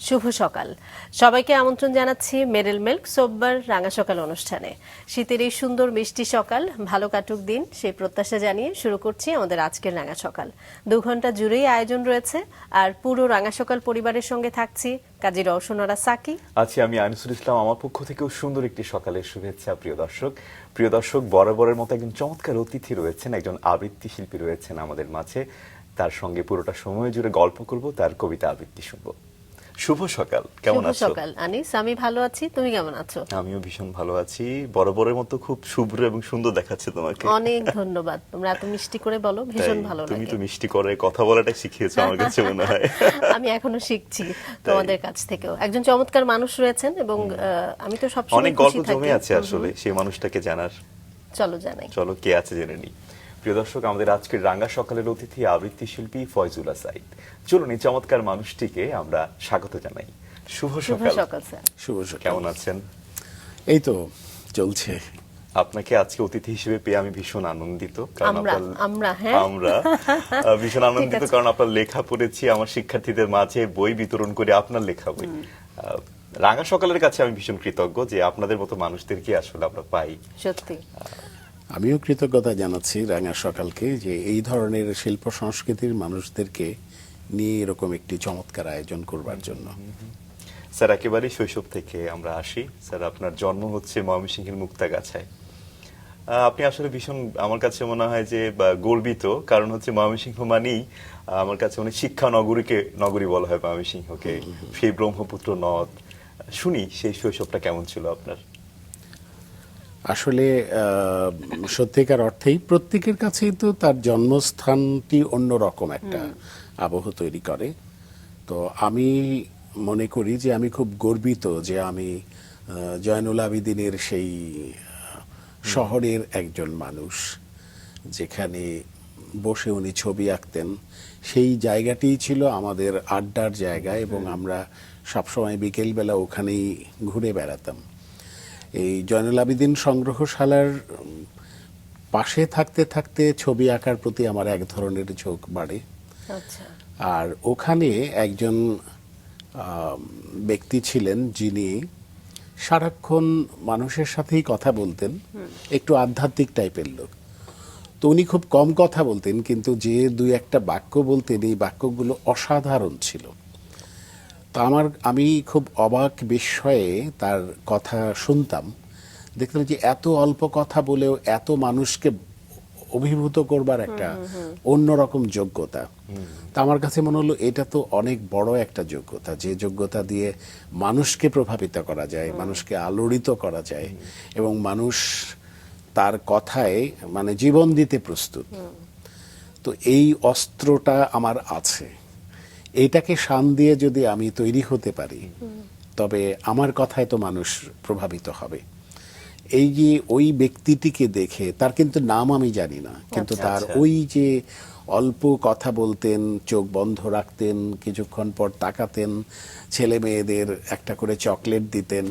শুভ সকাল সবাইকে আমন্ত্রণ জানাচ্ছি মেরিল মিল্ক সোববার রাঙা সকাল অনুষ্ঠানে। শীতের এই সুন্দর মিষ্টি সকাল ভালো কাটুক দিন সেই প্রত্যাশা জানিয়ে শুরু করছি আমাদের আজকের রাঙা সকাল। 2 ঘন্টা জুড়েই আয়োজন রয়েছে আর পুরো রাঙা সকাল পরিবারের সঙ্গে থাকছি কাজী রওশনারা সাকি আছি আমি আনিসুল ইসলাম। আমার পক্ষ থেকেও সুন্দর একটি সকালের শুভেচ্ছা। প্রিয় দর্শক বরাবরের মতো একজন চমৎকার অতিথি রয়েছেন, একজন আবৃত্তি শিল্পী রয়েছেন আমাদের মাঝে। তার সঙ্গে পুরোটা সময় জুড়ে গল্প করব, তার কবিতা আবৃত্তি শুনবো। শুভ সকাল, কেমন আছো? শুভ সকাল আনিস, আমি ভালো আছি, তুমি কেমন আছো? আমিও ভীষণ ভালো আছি। বরাবরের মতো খুব শুভ্র এবং সুন্দর দেখাচ্ছে তোমাকে। অনেক ধন্যবাদ, তোমরা এত মিষ্টি করে বলো, ভীষণ ভালো লাগে। তুমি তো মিষ্টি করে কথা বলাটা শিখিয়েছো আমার কাছে মনে হয়। আমি এখনো শিখছি তোমাদের কাছ থেকেও। একজন চমৎকার মানুষ রয়েছেন এবং আমি তো সবসময় অনেক গল্প জমে আছে আসলে সেই মানুষটাকে জানার। চলো জানাই, চলো কে আছে জেনে নিই। প্রিয় দর্শক, আমাদের আজকের রাঙা সকালের অতিথি আবৃত্তি শিল্পী ফয়জুল্লাহ সাইদ। চলুন এই চমৎকার মানুষটিকে আমরা স্বাগত জানাই। শুভ সকাল স্যার। শুভ সকাল। কেমন আছেন? এই তো চলছে। আপনাকে আজকে অতিথি হিসেবে পেয়ে আমি ভীষণ আনন্দিত, কারণ আমরা ভীষণ আনন্দিত কারণ আপনার লেখা পড়েছি, আমার শিক্ষার্থীদের মাঝে বই বিতরণ করে আপনার লেখা বই। রাঙা সকালের কাছে আমি ভীষণ কৃতজ্ঞ যে আপনাদের মতো মানুষদেরকে আসলে আমরা পাই। সত্যি আমিও কৃতজ্ঞতা জানাচ্ছি রাঙা সকালকে যে এই ধরনের শিল্প সংস্কৃতির মানুষদেরকে নিয়ে এরকম একটি চমৎকার আয়োজন করবার জন্য। স্যার, একেবারে শৈশব থেকে আমরা আসি। স্যার, আপনার জন্ম হচ্ছে ময়মনসিংহের মুক্তাগাছায়। আপনি আসলে ভীষণ আমার কাছে মনে হয় যে গর্বিত, কারণ হচ্ছে ময়মনসিংহ মানেই আমার কাছে অনেক শিক্ষা নগরী বলা হয় ময়মনসিংহকে। সেই ব্রহ্মপুত্র নদ। শুনি সেই শৈশবটা কেমন ছিল আপনার? আসলে সত্যিকার অর্থেই প্রত্যেকের কাছেই তো তার জন্মস্থানটি অন্যরকম একটা আবহ তৈরি করে। তো আমি মনে করি যে আমি খুব গর্বিত যে আমি জয়নুল আবেদিনের সেই শহরের একজন মানুষ, যেখানে বসে উনি ছবি আঁকতেন। সেই জায়গাটিই ছিল আমাদের আড্ডার জায়গা এবং আমরা সবসময় বিকেলবেলা ওখানেই ঘুরে বেড়াতাম। এই জয়নুল আবেদিন সংগ্রহশালার পাশে থাকতে থাকতে ছবি আঁকার প্রতি আমার এক ধরনের ঝোঁক বাড়ে। আচ্ছা। আর ওখানে একজন ব্যক্তি ছিলেন যিনি সারাক্ষণ মানুষের সাথেই কথা বলতেন, একটু আধ্যাত্মিক টাইপের লোক। তো উনি খুব কম কথা বলতেন, কিন্তু যে 2-1টা বাক্য বলতেন এই বাক্যগুলো অসাধারণ ছিল। তো আমি খুব অবাক বিস্ময়ে তার কথা শুনতাম, দেখতাম যে এত অল্প কথা বলেও এত মানুষকে অভিভূত করবার একটা অন্যরকম যোগ্যতা। তা আমার কাছে মনে হলো এটা তো অনেক বড় একটা যোগ্যতা, যে যোগ্যতা দিয়ে মানুষকে প্রভাবিত করা যায়, মানুষকে আলোড়িত করা যায় এবং মানুষ তার কথায় মানে জীবন দিতে প্রস্তুত। তো এই অস্ত্রটা আমার আছে। এইটাকে শান দিয়ে যদি আমি তৈরি হতে পারি তবে আমার কথায় তো মানুষ প্রভাবিত হবে। এই যে ওই ব্যক্তিটিকে দেখে, তার কিন্তু নাম আমি জানি না, কিন্তু তার ওই যে অল্প কথা বলতেন, চোখ বন্ধ রাখতেন, কিছুক্ষণ পর তাকাতেন, ছেলে মেয়েদের একটা করে চকলেট দিতেন।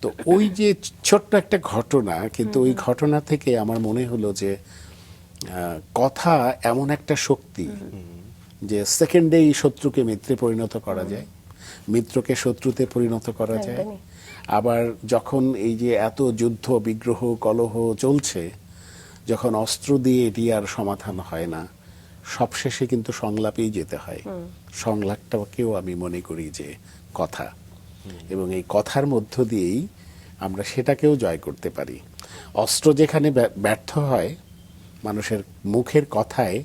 তো ওই যে ছোট্ট একটা ঘটনা, কিন্তু ওই ঘটনা থেকে আমার মনে হলো যে কথা এমন একটা শক্তি যে সেকেন্ডেই শত্রুকে মিত্রে পরিণত করা যায়, মিত্রকে শত্রুতে পরিণত করা যায়। আবার যখন এই যে এত যুদ্ধ বিগ্রহ কলহ চলছে, যখন অস্ত্র দিয়ে এটি আর সমাধান হয় না, সবশেষে কিন্তু সংলাপেই যেতে হয়। সংলাপটাকেও আমি মনে করি যে কথা, এবং এই কথার মধ্য দিয়েই আমরা সেটাকেও জয় করতে পারি। অস্ত্র যেখানে ব্যর্থ হয়, মানুষের মুখের কথায়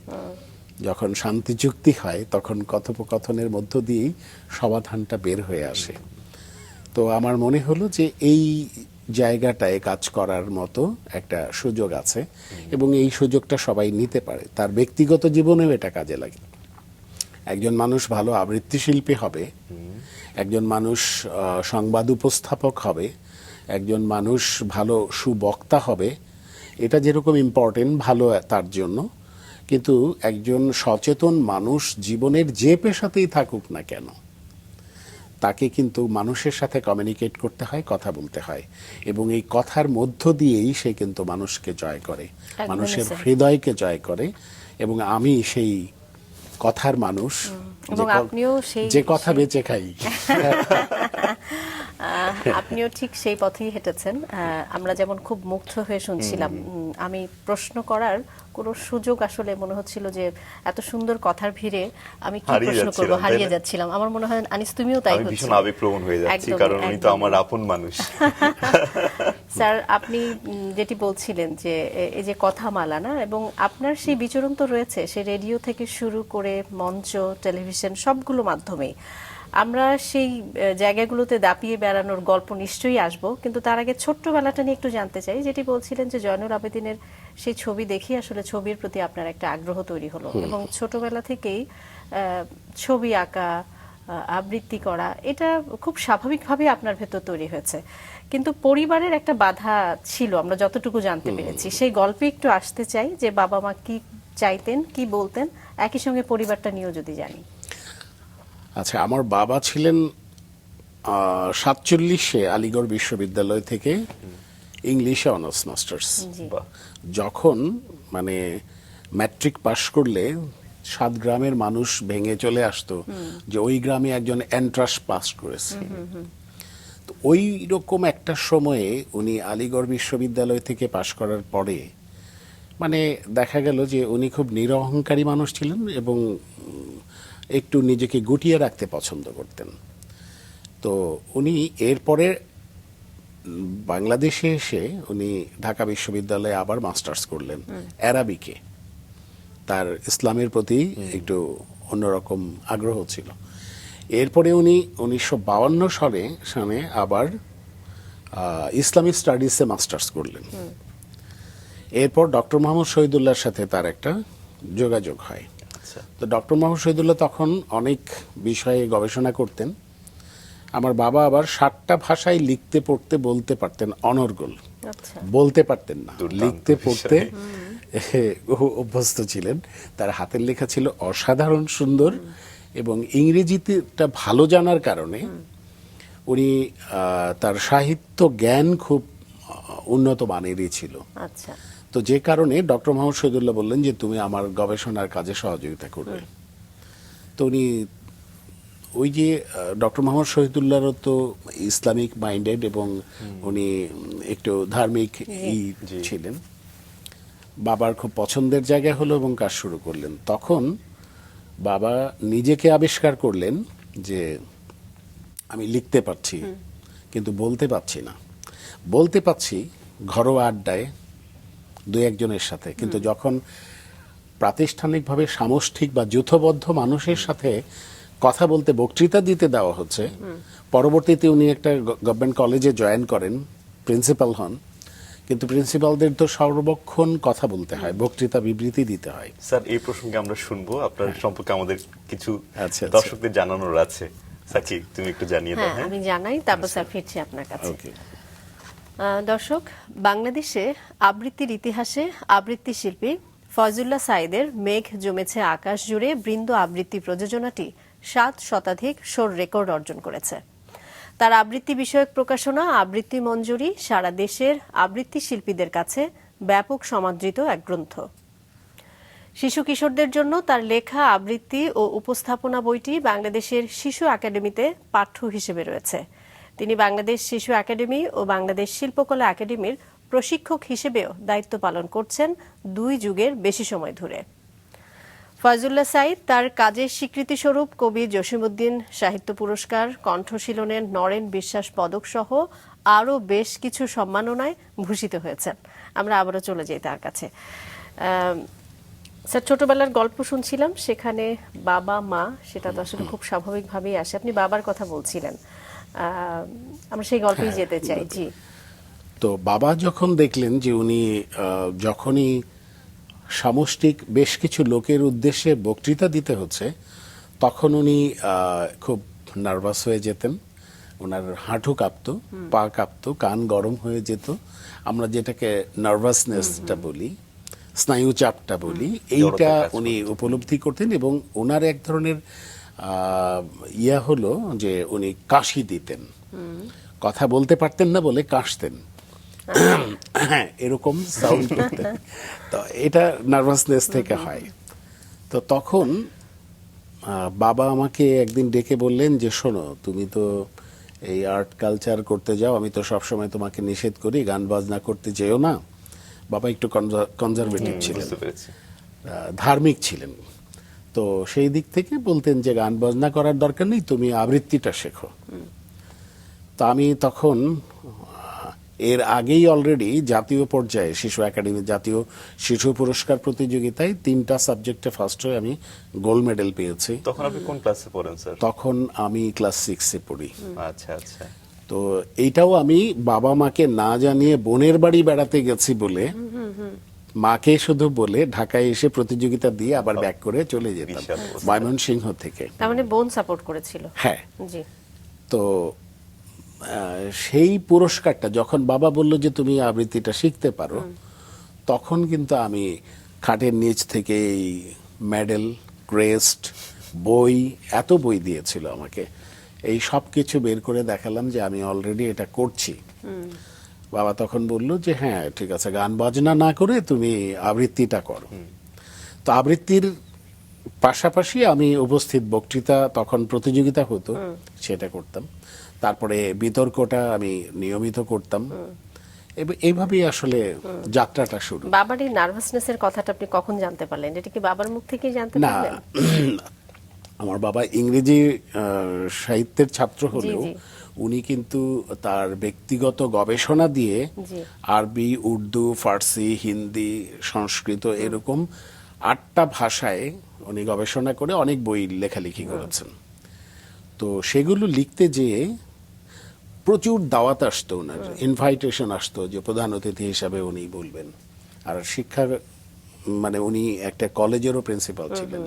যখন শান্তি চুক্তি হয় তখন কথোপকথনের মধ্য দিয়েই সমাধানটা বের হয়ে আসে। তো আমার মনে হলো যে এই জায়গাটায় কাজ করার মতো একটা সুযোগ আছে এবং এই সুযোগটা সবাই নিতে পারে, তার ব্যক্তিগত জীবনেও এটা কাজে লাগে। একজন মানুষ ভালো আবৃত্তি শিল্পী হবে, একজন মানুষ সংবাদ উপস্থাপক হবে, একজন মানুষ ভালো সুবক্তা হবে, এটা যেরকম ইম্পর্টেন্ট ভালো তার জন্য, কিন্তু একজন সচেতন মানুষ জীবনের যে পেশাতেই থাকুক না কেন তাকে কিন্তু মানুষের সাথে কমিউনিকেট করতে হয়, কথা বলতে হয়, এবং এই কথার মধ্য দিয়েই সে কিন্তু মানুষকে জয় করে, মানুষের হৃদয়কে জয় করে। এবং আমি সেই কথার মানুষ, এবং আপনিও যে কথা বেঁচে খাই। আপনিও ঠিক সেই পথেই হেঁটেছেন। আমরা যেমন খুব মুগ্ধ হয়ে শুনছিলাম, আমি প্রশ্ন করার কোনো সুযোগ আসলে মনে হচ্ছিল যে এত সুন্দর কথার ভিড়ে আমি কি হারিয়ে প্রশ্ন করব, যাচ্ছিলাম, তাই হারিয়ে না? যাচ্ছিলাম। আমার মনে হয় আনিস তুমিও তাই আমি হচ্ছে। ভীষণ আবেগপ্রবণ হয়ে যাচ্ছি, একদমই, কারণ উনি তো একদমই। আমার আপন মানুষ। স্যার, আপনি যেটি বলছিলেন যে এই যে কথামালা না, এবং আপনার সেই বিচরণ তো রয়েছে, সে রেডিও থেকে শুরু করে মঞ্চ, টেলিভিশন, সবগুলো মাধ্যমেই আমরা সেই জায়গাগুলোতে দাপিয়ে বেড়ানোর গল্প নিশ্চয়ই আসবো, কিন্তু তার আগে ছোট্টবেলাটা নিয়ে একটু জানতে চাই। যেটি বলছিলেন যে জয়নুল আবেদিনের সেই ছবি দেখি আসলে ছবির প্রতি আপনার একটা আগ্রহ তৈরি হলো, এবং ছোটবেলা থেকেই ছবি আঁকা, আবৃত্তি করা, এটা খুব স্বাভাবিকভাবেই আপনার ভেতর তৈরি হয়েছে। কিন্তু পরিবারের একটা বাধা ছিল, আমরা যতটুকু জানতে পেরেছি। সেই গল্পে একটু আসতে চাই যে বাবা মা কি চাইতেন, কি বলতেন, একই সঙ্গে পরিবারটা নিয়েও যদি জানি। আচ্ছা, আমার বাবা ছিলেন 47-এ আলিগড় বিশ্ববিদ্যালয় থেকে ইংলিশে অনার্স মাস্টার্স। জি। বাহ। যখন মানে ম্যাট্রিক পাশ করলে 7 গ্রামের মানুষ ভেঙে চলে আসতো যে ওই গ্রামে একজন এন্ট্রান্স পাস করেছে। তো ওই রকম একটা সময়ে উনি আলিগড় বিশ্ববিদ্যালয় থেকে পাশ করার পরে মানে দেখা গেল যে উনি খুব নিরহংকারী মানুষ ছিলেন এবং একটু নিজেকে গুটিয়ে রাখতে পছন্দ করতেন। তো উনি এরপরে বাংলাদেশে এসে উনি ঢাকা বিশ্ববিদ্যালয়ে আবার মাস্টার্স করলেন অ্যারাবিকে। তার ইসলামের প্রতি একটু অন্যরকম আগ্রহ ছিল। এরপরে উনি 1952 সালে আবার ইসলামিক স্টাডিজে মাস্টার্স করলেন। এরপর ডক্টর মোহাম্মদ শহীদুল্লাহর সাথে তার একটা যোগাযোগ হয়। তো ডক্টর মোহাম্মদ শহীদুল্লাহ তখন অনেক বিষয়ে গবেষণা করতেন। আমার বাবা আবার 7টা ভাষায় লিখতে পড়তে বলতে পারতেন, অনর্গল। আচ্ছা। বলতে পারতেন না, দুর্দান্ত লিখতে বিষয়। পড়তে অভ্যস্ত ছিলেন। তার হাতের লেখা ছিল অসাধারণ সুন্দর, এবং ইংরেজিতে ভালো জানার কারণে উনি তার সাহিত্য জ্ঞান খুব উন্নত মানেরই ছিল। আচ্ছা। তো যে কারণে ডক্টর মোহাম্মদ শহীদুল্লাহ বললেন যে তুমি আমার গবেষণার কাজে সহযোগিতা করবে। তো উনি ওই যে ডক্টর মোহাম্মদ শহীদুল্লাহরও তো ইসলামিক মাইন্ডেড এবং উনি একটু ধার্মিক ছিলেন। বাবার খুব পছন্দের জায়গা হলো এবং কাজ শুরু করলেন। তখন বাবা নিজেকে আবিষ্কার করলেন যে আমি লিখতে পারছি কিন্তু বলতে পারছি না। বলতে পারছি ঘরোয়া আড্ডায় 2-1 জনের সাথে, কিন্তু যখন প্রাতিষ্ঠানিকভাবে সামষ্টিক বা যূথবদ্ধ মানুষের সাথে কথা বলতে, বক্তৃতা দিতে দেওয়া হচ্ছে, পরবর্তীতে উনি একটা গভর্নমেন্ট কলেজে জয়েন করেন, প্রিন্সিপাল হন। কিন্তু প্রিন্সিপালদের তো সর্বক্ষণ কথা বলতে হয়, বক্তৃতা বিবৃতি দিতে হয়। স্যার, এই প্রসঙ্গে আমরা শুনবো, আপনার সম্পর্কে আমাদের কিছু আচ্ছা। দর্শকদের জানানোর আছে। সাকি, তুমি একটু জানিয়ে দাও। হ্যাঁ, আমি জানাই, তারপর স্যার ফিরছি আপনার কাছে। ওকে। দর্শক, বাংলাদেশে আবৃত্তির ইতিহাসে আবৃত্তি শিল্পী ফয়জুল্লাহ সাঈদের মেঘ জমেছে আকাশ জুড়ে বৃন্দ আবৃত্তি প্রযোজনাটি 7 শতাধিক শোর রেকর্ড অর্জন করেছে। তার আবৃত্তি বিষয়ক প্রকাশনা আবৃত্তি মঞ্জুরি সারা দেশের আবৃত্তি শিল্পীদের কাছে ব্যাপক সমাদৃত এক গ্রন্থ। শিশু কিশোরদের জন্য তার লেখা আবৃত্তি ও উপস্থাপনা বইটি বাংলাদেশের শিশু একাডেমিতে পাঠ্য হিসেবে রয়েছে। তিনি বাংলাদেশ শিশু একাডেমি ও বাংলাদেশ শিল্পকলা একাডেমির প্রশিক্ষক হিসেবেও দায়িত্ব পালন করছেন 2 যুগের বেশি সময় ধরে। ফয়জুল্লাহ সাঈদ তার কাজের স্বীকৃতিস্বরূপ কবি জসিমউদ্দিন সাহিত্য পুরস্কার, কণ্ঠশীলনের নরেন বিশ্বাস পদক সহ আরও বেশ কিছু সম্মাননায় ভূষিত হয়েছেন। আমরা আবারও চলে যাই তার কাছে। স্যার, ছোটবেলার গল্প শুনছিলাম, সেখানে বাবা মা, সেটা তো আসলে খুব স্বাভাবিকভাবেই আসে। আপনি বাবার কথা বলছিলেন, আমরা সেই গল্পেই যেতে চাই। জি। তো বাবা যখন দেখলেন যে উনি যখনই সামষ্টিক বেশ কিছু লোকের উদ্দেশ্যে বক্তৃতা দিতে হচ্ছে, তখন উনি খুব নার্ভাস হয়ে যেতেন। ওনার হাঁটু কাঁপতো, পা কাঁপতো, কান গরম হয়ে যেত। আমরা যেটাকে নার্ভাসনেসটা বলি, স্নায়ু চাপটা বলি, এইটা উনি উপলব্ধি করতেন। এবং ওনার এক ধরনের ইয়া হলো যে উনি কাশি দিতেন, কথা বলতে পারতেন না বলে কাশতেন, এরকম সাউন্ড করতেন। তো এটা নার্ভাসনেস থেকে হয়। তো তখন বাবা আমাকে একদিন ডেকে বললেন যে শোনো, তুমি তো এই আর্ট কালচার করতে যাও, আমি তো সবসময় তোমাকে নিষেধ করি গান বাজনা করতে যেও না। বাবা একটু কনজারভেটিভ ছিলেন, বুঝতে পেরেছি। ধার্মিক ছিলেন। তো সেই দিক থেকে বলতেন যে গান বাজনা করার দরকার নেই, তুমি আবৃত্তিটা শেখো। তা আমি তখন এর আগেই অলরেডি জাতীয় পর্যায়ে শিশু একাডেমি জাতীয় শিশু পুরস্কার প্রতিযোগিতায় 3টা সাবজেক্টে ফার্স্ট হয়ে আমি গোল্ড মেডেল পেয়েছি। তখন আপনি কোন ক্লাসে পড়েন স্যার? তখন আমি ক্লাস 6-এ পড়ি। আচ্ছা আচ্ছা। তো এইটাও আমি বাবা মাকে না জানিয়ে বোনের বাড়ি বেড়াতে গেছি বলে, মাকে শুধু বলে ঢাকায় এসে প্রতিযোগিতা দিয়ে আবার ব্যাক করে চলে যেতাম বিশাল অবস্থা। ময়মনসিংহ থেকে। তার মানে বোন সাপোর্ট করেছিল। হ্যাঁ। জি। তো সেই পুরস্কারটা যখন বাবা বলল যে তুমি আবৃত্তিটা শিখতে পারো, তখন কিন্তু আমি খাটের নিচ থেকে এই মেডেল, ক্রেস্ট, বই, এত বই দিয়েছিল আমাকে, এই সব কিছু বের করে দেখালাম যে আমি অলরেডি এটা করছি। বাবা তখন বলল যে হ্যাঁ ঠিক আছে, গান বাজনা না করে তুমি আবৃত্তিটা করো। তো আবৃত্তির পাশাপাশি আমি উপস্থিত বক্তৃতা, তখন প্রতিযোগিতা হতো, সেটা করতাম। তারপরে বিতর্কটা আমি নিয়মিত করতাম। এইভাবেই আসলে যাত্রাটা শুরু। বাবার এই নার্ভাসনেসের কথাটা আপনি কখন জানতে পারলেন? এটা কি বাবার মুখ থেকেই জানতে না, পারলেন? আমার বাবা ইংরেজি সাহিত্যের ছাত্র হলেও জি। উনি কিন্তু তার ব্যক্তিগত গবেষণা দিয়ে জি। আরবি, উর্দু, ফার্সি, হিন্দি, সংস্কৃত এরকম 8টা ভাষায় উনি গবেষণা করে অনেক বই লেখালেখি করেছেন। তো সেগুলো লিখতে যেয়ে প্রচুর দাওয়াত আসতো, ওনার ইনভাইটেশন আসতো যে প্রধান অতিথি হিসাবে উনি বলবেন। আর শিক্ষা মানে উনি একটা কলেজেরও প্রিন্সিপাল ছিলেন,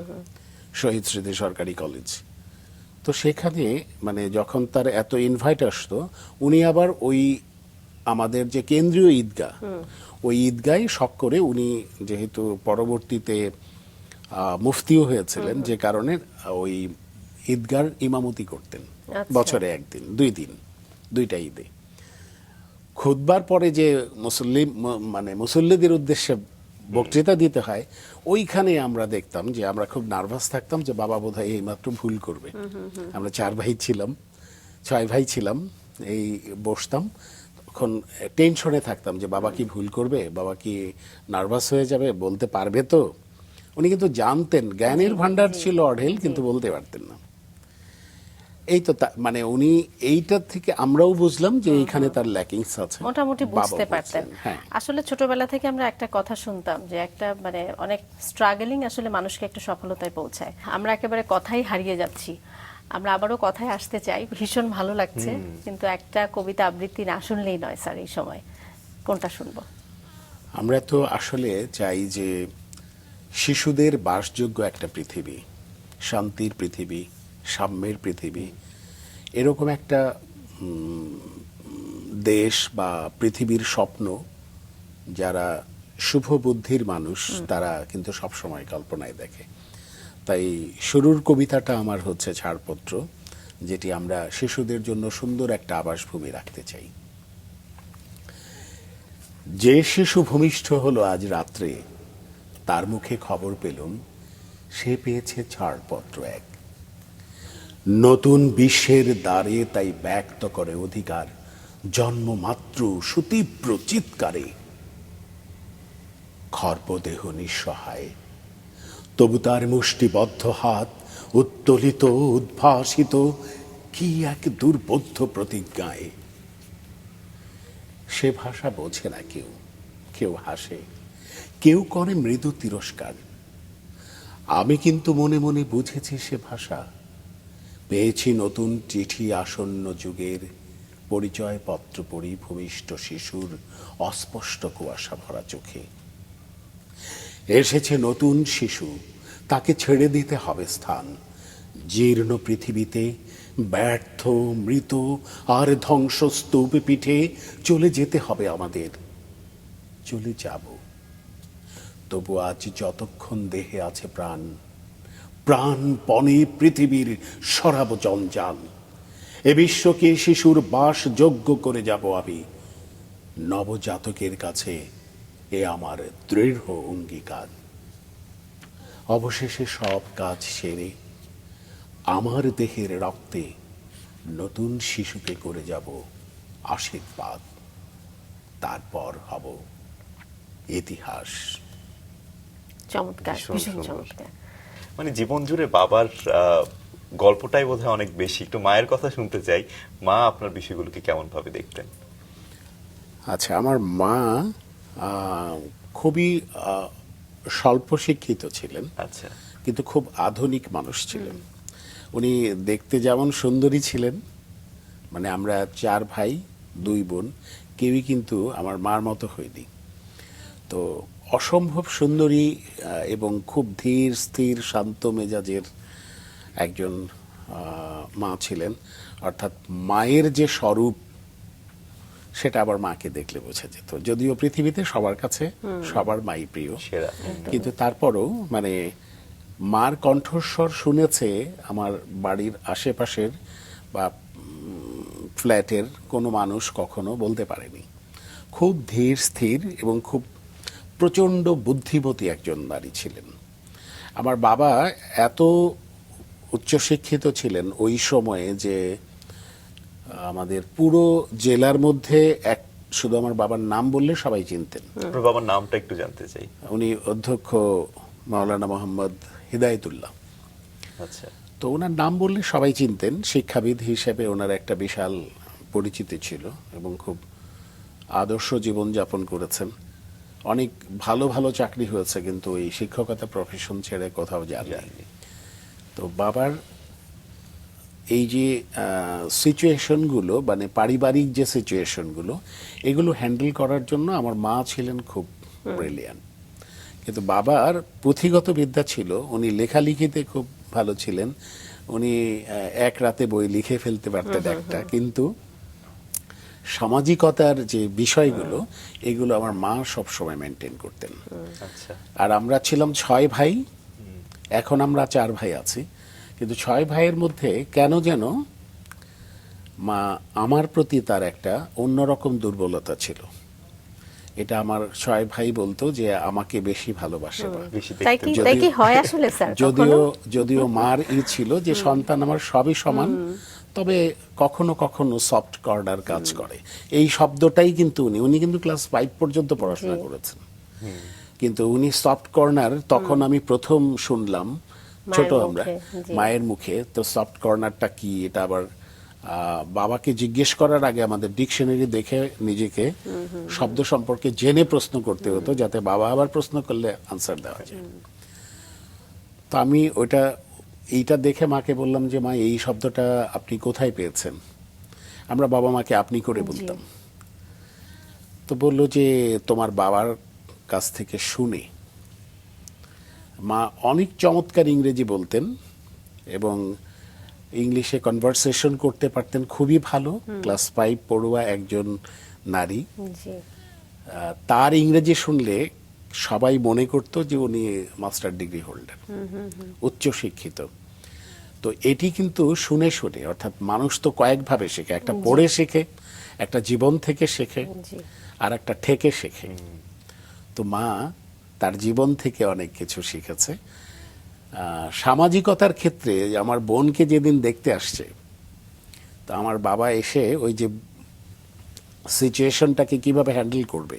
শহীদ স্মৃতি সরকারি কলেজ। তো সেখানে মানে যখন তার এত ইনভাইট আসতো, উনি আবার ওই আমাদের যে কেন্দ্রীয় ঈদগাহ, ওই ঈদগায় শখ করে উনি, যেহেতু পরবর্তীতে মুফতিও হয়েছিলেন, যে কারণে ওই ঈদগার ইমামতি করতেন আচ্ছা। বছরে একদিন, 2 দিন, 2টা ঈদে। খুতবার পরে যে মানে মুসল্লিদের উদ্দেশ্যে বক্তৃতা দিতে হয়, ওইখানে আমরা দেখতাম যে আমরা খুব নার্ভাস থাকতাম যে বাবা বোধহয় এইমাত্র ভুল করবে। আমরা 4 ভাই ছিলাম, 6 ভাই ছিলাম, এই বসতাম, তখন টেনশনে থাকতাম যে বাবা কি ভুল করবে, বাবা কি নার্ভাস হয়ে যাবে, বলতে পারবে তো। উনি কিন্তু জানতেন, জ্ঞানের ভান্ডার ছিল অঢেল, কিন্তু বলতে পারতেন না। এই তো মানে উনি এইটা থেকে আমরাও বুঝলাম যে এইখানে তার ল্যাকিংস আছে, মোটামুটি বাবাও বুঝতে পারতেন। বুঝলেন। হ্যাঁ, আসলে ছোটবেলা থেকে আমরা একটা কথা শুনতাম যে একটা মানে অনেক স্ট্রাগলিং আসলে মানুষকে একটা সফলতায় পৌঁছায়। আমরা একেবারে কথাই হারিয়ে যাচ্ছি, আমরা আবারও কথায় আসতে চাই, ভীষণ ভালো লাগছে। কিন্তু একটা কবিতা আবৃত্তি না শুনলেই নয় স্যার, এই সময় কোনটা শুনবো? আমরা তো আসলে চাই যে শিশুদের বাসযোগ্য একটা পৃথিবী, শান্তির পৃথিবী, সাম্যের পৃথিবী, এরকম একটা দেশ বা পৃথিবীর স্বপ্ন যারা শুভ বুদ্ধির মানুষ তারা কিন্তু সবসময় কল্পনায় দেখে। তাই শুরুর কবিতাটা আমার হচ্ছে ছাড়পত্র, যেটি আমরা শিশুদের জন্য সুন্দর একটা আবাসভূমি রাখতে চাই। যে শিশু ভূমিষ্ঠ হলো আজ রাত্রে, তার মুখে খবর পেলুম সে পেয়েছে ছাড়পত্র এক। নতুন বিশ্বের দ্বারে তাই ব্যক্ত করে অধিকার, জন্মমাত্র সুতীব্র চিৎকারে। খর্বদেহ নিঃসহায়, তবু তার মুষ্টিবদ্ধ হাত উত্তোলিত, উদ্ভাসিত কি এক দুর্বোধ্য প্রতিজ্ঞায়। সে ভাষা বোঝে না কেউ, কেউ হাসে, কেউ করে মৃদু তিরস্কার। আমি কিন্তু মনে মনে বুঝেছি সে ভাষা। পেয়েছি নতুন চিঠি আসন্ন যুগের, পরিচয় পত্র পড়ি ভূমিষ্ঠ শিশুর অস্পষ্ট কুয়াশা ভরা চোখে। এসেছে নতুন শিশু, তাকে ছেড়ে দিতে হবে স্থান। জীর্ণ পৃথিবীতে ব্যর্থ, মৃত আর ধ্বংসস্তূপ পিঠে চলে যেতে হবে আমাদের। চলে যাব, তবু আজ যতক্ষণ দেহে আছে প্রাণ, প্রাণপণে পৃথিবীর সরাব জঞ্জাল। এ বিশ্বকে শিশুর বাসযোগ্য করে যাব আমি, নবজাতকের কাছে এ আমার দৃঢ় অঙ্গীকার। অবশেষে সব কাজ সেরে আমার দেহের রক্তে নতুন শিশুকে করে যাব আশীর্বাদ, তারপর হব ইতিহাস। চমৎকার, ভীষণ ভীষণ সুন্দর। চমৎকার। মানে জীবন জুড়ে বাবার গল্পটাই বোধহয় অনেক বেশি। একটু মায়ের কথা শুনতে চাই, মা আপনার বিষয়গুলোকে কেমন ভাবে দেখতেন? আচ্ছা, আমার মা খুবই স্বল্প শিক্ষিত ছিলেন, আচ্ছা, কিন্তু খুব আধুনিক মানুষ ছিলেন। উনি দেখতে যেমন সুন্দরী ছিলেন, মানে আমরা 4 ভাই 2 বোন, কেউই কিন্তু আমার মার মতো হয়নি। তো অসম্ভব সুন্দরী এবং খুব ধীর স্থির শান্ত মেজাজের একজন মা ছিলেন। অর্থাৎ মায়ের যে স্বরূপ, সেটা আবার মাকে দেখলে বোঝা যেত। যদিও পৃথিবীতে সবার কাছে সবার মাই প্রিয়, সেরা। কিন্তু তারপরও মানে মার কণ্ঠস্বর শুনেছে আমার বাড়ির আশেপাশের বা ফ্ল্যাটের কোনো মানুষ কখনো বলতে পারেনি। খুব ধীর স্থির এবং খুব প্রচণ্ড বুদ্ধিমতী একজন নারী ছিলেন। আমার বাবা এত উচ্চশিক্ষিত ছিলেন ওই সময়ে যে আমাদের পুরো জেলার মধ্যে শুধু আমার বাবার নাম বললে সবাই চিনতেন। আপনার বাবার নামটা একটু জানতে চাই। উনি অধ্যক্ষ মাওলানা মোহাম্মদ হিদায়তুল্লাহ। আচ্ছা, তো ওনার নাম বললে সবাই চিনতেন। শিক্ষাবিদ হিসেবে ওনার একটা বিশাল পরিচিতি ছিল এবং খুব আদর্শ জীবনযাপন করেছেন। অনেক ভালো ভালো চাকরি হয়েছে, কিন্তু এই শিক্ষকতা প্রফেশন ছেড়ে কোথাও যাননি। তো বাবার এই যে সিচুয়েশনগুলো, মানে পারিবারিক যে সিচুয়েশনগুলো, এগুলো হ্যান্ডেল করার জন্য আমার মা ছিলেন খুব ব্রিলিয়ান্ট। কিন্তু বাবার পুঁথিগত বিদ্যা ছিল, উনি লেখালেখিতে খুব ভালো ছিলেন। উনি এক রাতে বই লিখে ফেলতে পারতেন একটা, কিন্তু সামাজিকতার যে বিষয়গুলো, এগুলো আমার মা সবসময় মেনটেন করতেন। আচ্ছা, আর আমরা ছিলাম 6 ভাই, এখন আমরা 4 ভাই আছি, কিন্তু 6 ভাইয়ের মধ্যে কেন যেন মা আমার প্রতি তার একটা অন্যরকম দুর্বলতা ছিল। এটা আমার 6 ভাই বলতো যে আমাকে বেশি ভালোবাসে মা। বেশি তাই দেখতেন। কি তাই কি হয় আসলে স্যার? যদিও মার ছিল যে সন্তান আমার সবই সমান, তবে কখনো কখনো সফট কর্নার কাজ করে। এই শব্দটাই কিন্তু উনি কিন্তু ক্লাস 5 পর্যন্ত পড়াশোনা করেছেন, কিন্তু উনি সফট কর্নার তখন আমি প্রথম শুনলাম, ছোট আমরা, মায়ের মুখে। তো সফট কর্নারটা কি, এটা আবার বাবাকে জিজ্ঞেস করার আগে আমাদের ডিকশনারি দেখে নিজেকে শব্দ সম্পর্কে জেনে প্রশ্ন করতে হতো, যাতে বাবা আবার প্রশ্ন করলে আনসার দেওয়া যায়। তো আমি এইটা দেখে মাকে বললাম যে মা, এই শব্দটা আপনি কোথায় পেয়েছেন? আমরা বাবা মাকে আপনি করে বলতাম। তো বলল যে তোমার বাবার কাছ থেকে শুনে। মা অনেক চমৎকার ইংরেজি বলতেন এবং ইংলিশে কনভারসেশন করতে পারতেন খুবই ভালো। ক্লাস 5 পড়ুয়া একজন নারী, তার ইংরেজি শুনলে সবাই মনে করতো যে উনি মাস্টার ডিগ্রি হোল্ডার, উচ্চশিক্ষিত। তো এটি কিন্তু শুনে শুনে, অর্থাৎ মানুষ তো কয়েকভাবে শেখে, একটা পড়ে শেখে, একটা জীবন থেকে শেখে, আর একটা ঠেকে শেখে। তো মা তার জীবন থেকে অনেক কিছু শিখেছে। সামাজিকতার ক্ষেত্রে আমার বোনকে যেদিন দেখতে আসছে, তো আমার বাবা এসে ওই যে সিচুয়েশনটাকে কিভাবে হ্যান্ডেল করবে,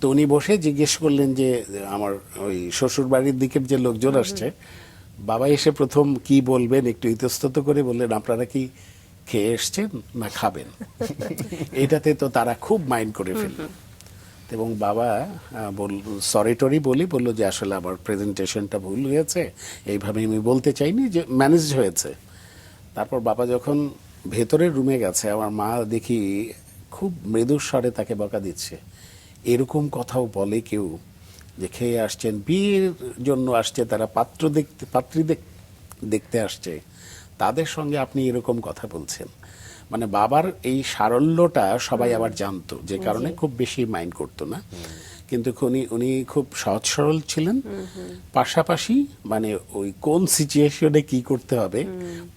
তো উনি বসে জিজ্ঞেস করলেন যে আমার ওই শ্বশুর বাড়ির দিকের যে লোকজন আসছে, বাবা এসে প্রথম কি বলবেন একটু ইতস্তত করে বললেন, আপনারা কি খেয়ে এসছেন না খাবেন? এটাতে তো তারা খুব মাইন্ড করে ফেলল। এবং বাবা সরি টরি বললো যে আসলে আমার প্রেজেন্টেশনটা ভুল হয়েছে, এইভাবে আমি বলতে চাইনি, যে ম্যানেজ হয়েছে। তারপর বাবা যখন ভেতরের রুমে গেছে, আমার মা দেখি খুব মৃদু স্বরে তাকে বকা দিচ্ছে। এরকম কথাও বলে কেউ, যে খেয়ে আসছেন, বিয়ের জন্য আসছে তারা, পাত্রী দেখতে আসছে, তাদের সঙ্গে আপনি এরকম কথা বলছেন। মানে বাবার এই সারল্যটা সবাই আবার জানতো, যে কারণে খুব বেশি মাইন্ড করতো না। কিন্তু উনি খুব সহজ সরল ছিলেন। পাশাপাশি মানে ওই কোন সিচুয়েশনে কি করতে হবে,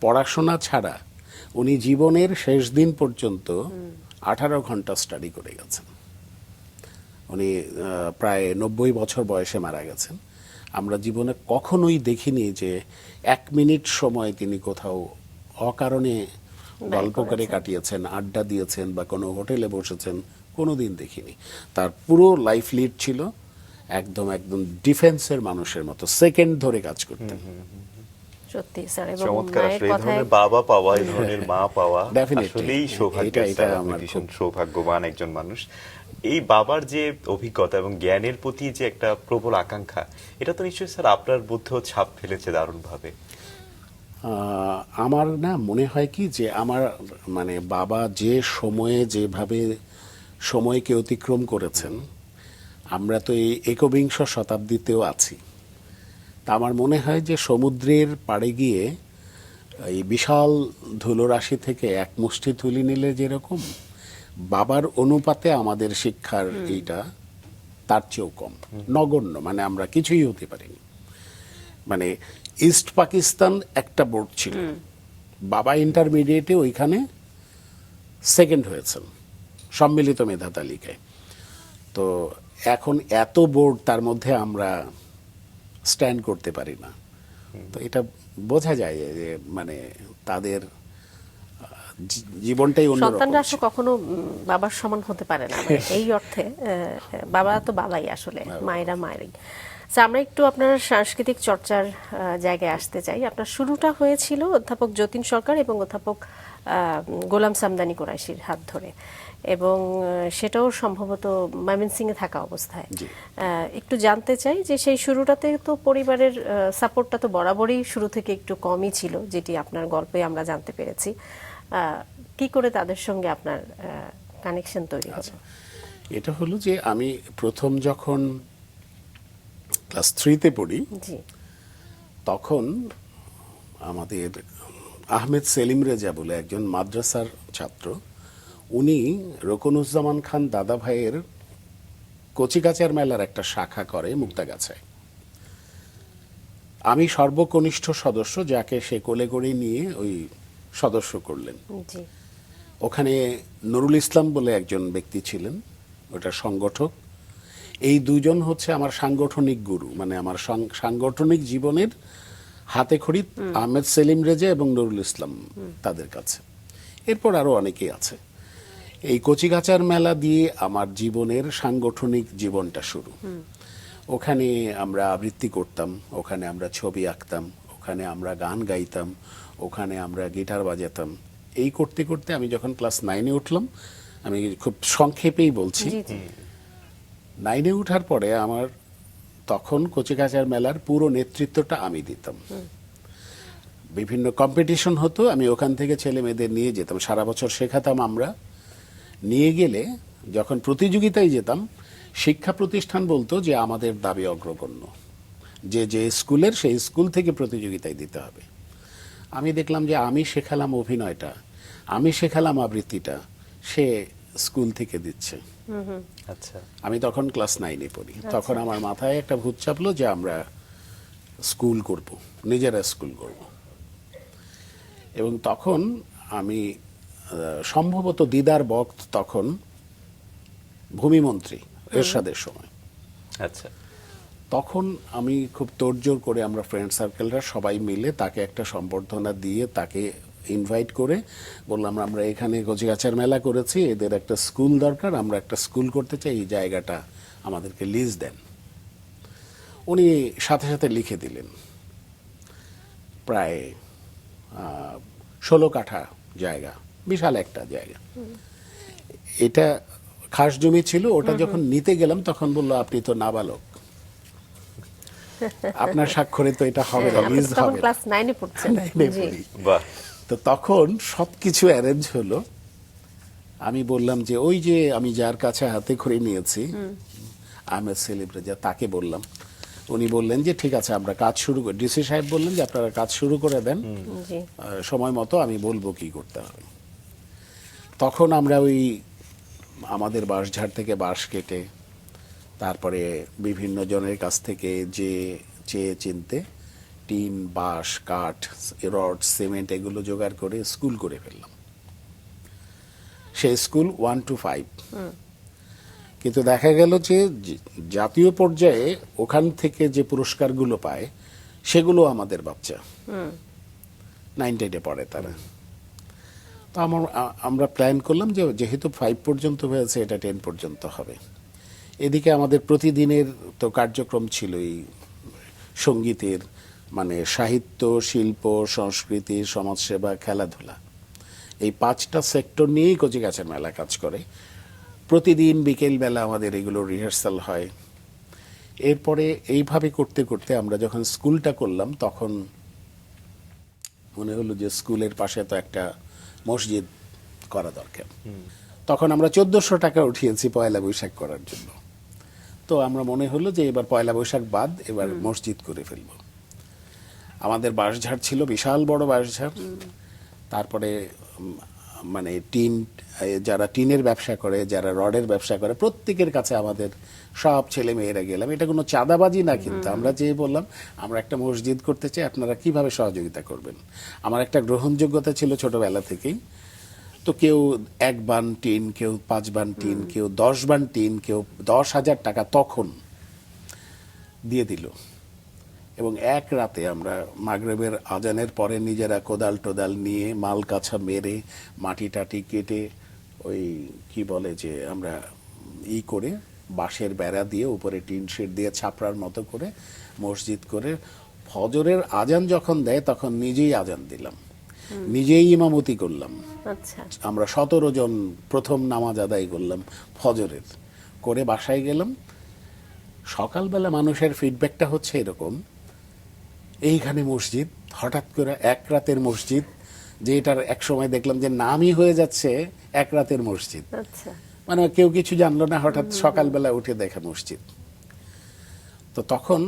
পড়াশোনা ছাড়া উনি জীবনের শেষ দিন পর্যন্ত 18 ঘন্টা স্টাডি করে গেছেন। উনি প্রায় 90 বছর বয়সে মারা গেছেন। আমরা জীবনে কখনোই দেখিনি যে 1 মিনিট সময় তিনি কোথাও অকারণে গল্প করে কাটিয়েছেন, আড্ডা দিয়েছেন বা কোনো হোটেলে বসেছেন, কোনোদিন দেখিনি। তার পুরো লাইফ লিড ছিল একদম একদম ডিফেন্সের মানুষের মতো, সেকেন্ড ধরে কাজ করতেন। সত্যি স্যার, এবং চমৎকার। মায়ের আসলে এই কথায় ধরনের বাবা পাওয়া, এই ধরনের মা পাওয়া Definitely. আসলেই সৌভাগ্য। এটা আমার ভীষণ সৌভাগ্যবান একজন মানুষ। এই বাবার যে অভিজ্ঞতা এবং জ্ঞানের প্রতি যে একটা প্রবল আকাঙ্ক্ষা, এটা তো নিশ্চয়ই স্যার আপনার মধ্যেও ছাপ ফেলেছে দারুণভাবে। আমার না মনে হয় কি যে আমার মানে বাবা যে সময়ে যেভাবে সময়কে অতিক্রম করেছেন, আমরা তো এই একবিংশ শতাব্দীতেও আছি। তা আমার মনে হয় যে সমুদ্রের পাড়ে গিয়ে এই বিশাল ধুলোরাশি থেকে এক মুষ্টি তুলে নিলে যেরকম, বাবার অনুপাতে আমাদের শিক্ষার এইটা তার চেয়েও কম, নগণ্য, মানে আমরা কিছুই হতে পারিনি। মানে ইস্ট পাকিস্তান একটা বোর্ড ছিল, বাবা ইন্টারমিডিয়েটে ওইখানে সেকেন্ড হয়েছেন সম্মিলিত মেধা তালিকায়। তো এখন এত বোর্ড, তার মধ্যে আমরা স্ট্যান্ড করতে পারি না। তো এটা বোঝা যায় যে মানে তাদের জীবনটাই অন্যরকম সন্তানরা ছিল। আসলে কখনো বাবার সমান হতে পারে না, মানে এই অর্থে বাবা তো বাবাই আসলে, মায়েরা মায়েরই। স্যার, আমরা একটু আপনার সাংস্কৃতিক চর্চার জায়গায় আসতে চাই। আপনার শুরুটা হয়েছিল অধ্যাপক যতীন সরকার এবং অধ্যাপক গোলাম সামদানি কোরাইশির হাত ধরে, এবং সেটাও সম্ভবত ময়মনসিংহে থাকা অবস্থায়। একটু জানতে চাই যে সেই শুরুটাতে তো পরিবারের সাপোর্টটা তো বরাবরই শুরু থেকে একটু কমই ছিল, যেটি আপনার গল্পে আমরা জানতে পেরেছি। কি করে তাদের সঙ্গে আপনার কানেকশন তৈরি হলো? এটা হলো যে আমি প্রথম যখন ক্লাস 3-তে পড়ি, জি, তখন আমাদের আহমেদ সেলিম রেজা বলে একজন মাদ্রাসার ছাত্র, উনি রকনুজ্জামান খান দাদা ভাইয়ের কচিকাচার মেলার একটা শাখা করে মুক্তাগাছায়। আমি সর্বকনিষ্ঠ সদস্য, যাকে সে কোলে করে নিয়ে ওই সদস্য করলেন। জি, ওখানে নুরুল ইসলাম বলে একজন ব্যক্তি ছিলেন, ওটা সংগঠক। এই দুজন হচ্ছে আমার সাংগঠনিক গুরু, মানে আমার সাংগঠনিক জীবনের হাতে খড়ি আহমেদ সেলিম রেজা এবং নুরুল ইসলাম তাদের কাছে। এরপর আরো অনেকেই আছে। এই কচিকাচার মেলা দিয়ে আমার জীবনের সাংগঠনিক জীবনটা শুরু। ওখানে আমরা আবৃত্তি করতাম, ওখানে আমরা ছবি আঁকতাম, ওখানে আমরা গান গাইতাম, ওখানে আমরা গিটার বাজাতাম। এই করতে করতে আমি যখন ক্লাস 9-এ উঠলাম, আমি খুব সংক্ষেপেই বলছি, জি, জি, 9-এ উঠার পরে আমার তখন কচিকাচার মেলার পুরো নেতৃত্বটা আমি দিতাম। বিভিন্ন কম্পিটিশন হতো, আমি ওখান থেকে ছেলে মেয়েদের নিয়ে যেতাম, সারা বছর শেখাতাম আমরা। নিয়ে গেলে যখন প্রতিযোগিতায় যেতাম, শিক্ষা প্রতিষ্ঠান বলতো যে আমাদের দাবি অগ্রগণ্য, যে যে স্কুলের সেই স্কুল থেকে প্রতিযোগিতায় দিতে হবে। আমি দেখলাম যে আমি শেখালাম অভিনয়টা, আমি শেখালাম আবৃত্তিটা, সে স্কুল থেকে দিচ্ছে। আচ্ছা, আমি তখন ক্লাস 9-এ পড়ি। তখন আমার মাথায় একটা ভূত চাপলো যে আমরা স্কুল করব, নিজেরা স্কুল করব। এবং তখন আমি সম্ভবত দিদার বক্ত তখন ভূমিমন্ত্রী এরশাদের সময়। আচ্ছা, তখন আমি খুব তোড়জোড় করে আমরা ফ্রেন্ড সার্কেলরা সবাই মিলে তাকে একটা সম্বর্ধনা দিয়ে তাকে ইনভাইট করে বললাম, আমরা এখানে কচিকাচার মেলা করেছি, এদের একটা স্কুল দরকার, আমরা একটা স্কুল করতে চাই, এই জায়গাটা আমাদেরকে লিজ দেন। উনি সাথে সাথে লিখে দিলেন। প্রায় 16 কাঠা জায়গা, বিশাল একটা জায়গা। এটা খাস জমি ছিল। ওটা যখন নিতে গেলাম তখন বললো, আপনি তো নাবালক, আপনার স্বাক্ষরে তো এটা হবে না, লিজ তখন হবে না। ক্লাস 9-এ পড়ছেন। 9-এ জি, পড়ি। বাহ, তো তখন সবকিছু অ্যারেঞ্জ হলো। আমি বললাম যে ওই যে আমি যার কাছে হাতে খড়ি নিয়েছি, আহমেদ সেলিম রেজা, তাকে বললাম। উনি বললেন যে ঠিক আছে, আমরা কাজ শুরু করি। ডিসি সাহেব বললেন যে আপনারা কাজ শুরু করে দেন, জি, সময় মতো আমি বলবো কি করতে হবে। তখন আমরা ওই আমাদের বাঁশঝাড় থেকে বাঁশ কেটে, তারপরে বিভিন্ন জনের কাছ থেকে যে চেয়ে চিনতে টিন, বাঁশ, কাঠ, রড, সিমেন্ট এগুলো জোগাড় করে স্কুল করে ফেললাম। সেই স্কুল 1 to 5। কিন্তু দেখা গেল যে জাতীয় পর্যায়ে ওখান থেকে যে পুরস্কারগুলো পায় সেগুলো আমাদের বাচ্চা 9-10-এ পড়ে তারা। তো আমরা প্ল্যান করলাম যে যেহেতু 5 পর্যন্ত হয়েছে, এটা 10 পর্যন্ত হবে। এদিকে আমাদের প্রতিদিনের তো কার্যক্রম ছিলই, সঙ্গীতের মানে সাহিত্য, শিল্প, সংস্কৃতি, সমাজসেবা, খেলাধুলা, এই 5টা সেক্টর নিয়েই কচিকাঁচার মেলা কাজ করে। প্রতিদিন বিকেলবেলা আমাদের এগুলো রিহার্সাল হয়। এরপরে এইভাবে করতে করতে আমরা যখন স্কুলটা করলাম, তখন মনে হলো যে স্কুলের পাশে তো একটা মসজিদ করা দরকার। তখন আমরা 1400 টাকা উঠিয়েছি পয়লা বৈশাখ করার জন্য। তো আমরা মনে হলো যে এবার পয়লা বৈশাখ বাদ এবার মসজিদ করে ফেলব। আমাদের বাঁশঝাড় ছিল, বিশাল বড় বাঁশঝাড়। তারপরে মানে যারা টিনের ব্যবসা করে, যারা রডের ব্যবসা করে, প্রত্যেকের কাছে আমাদের সব ছেলে মেয়েরা গেলাম। এটা কোনো চাঁদাবাজি না, কিন্তু আমরা যে বললাম আমরা একটা মসজিদ করতে চাই, আপনারা কিভাবে সহযোগিতা করবেন। আমার একটা গ্রহণযোগ্যতা ছিল ছোটবেলা থেকেই। তো কেউ 1 বান টিন, কেউ 5 বান টিন, কেউ 10 বান টিন, কেউ 10,000 টাকা তখন দিয়ে দিল। এবং এক রাতে আমরা মাগরিবের আজানের পরে নিজেরা কোদাল টোদাল নিয়ে মাল কাছা মেরে মাটি টাটি কেটে ওই কি বলে যে আমরা করে বাঁশের বেড়া দিয়ে উপরে টিন শেড দিয়ে ছাপড়ার মতো করে মসজিদ করে ফজরের আজান যখন দেয় তখন নিজেই আজান দিলাম, নিজেই ইমামতি করলাম। আচ্ছা, আমরা 17 জন প্রথম নামাজ আদায় করলাম ফজরের, করে বাসায় গেলাম। সকালবেলা মানুষের ফিডব্যাকটা হচ্ছে এরকম, এইখানে মসজিদ, হঠাৎ করে এক রাতের মসজিদ, যে এটার এক সময় দেখলাম যে নামই হয়ে যাচ্ছে এক রাতের মসজিদ। আচ্ছা, মানে কেউ কিছু জানলো না, হঠাৎ সকালবেলা উঠে দেখে মসজিদ। তো তখন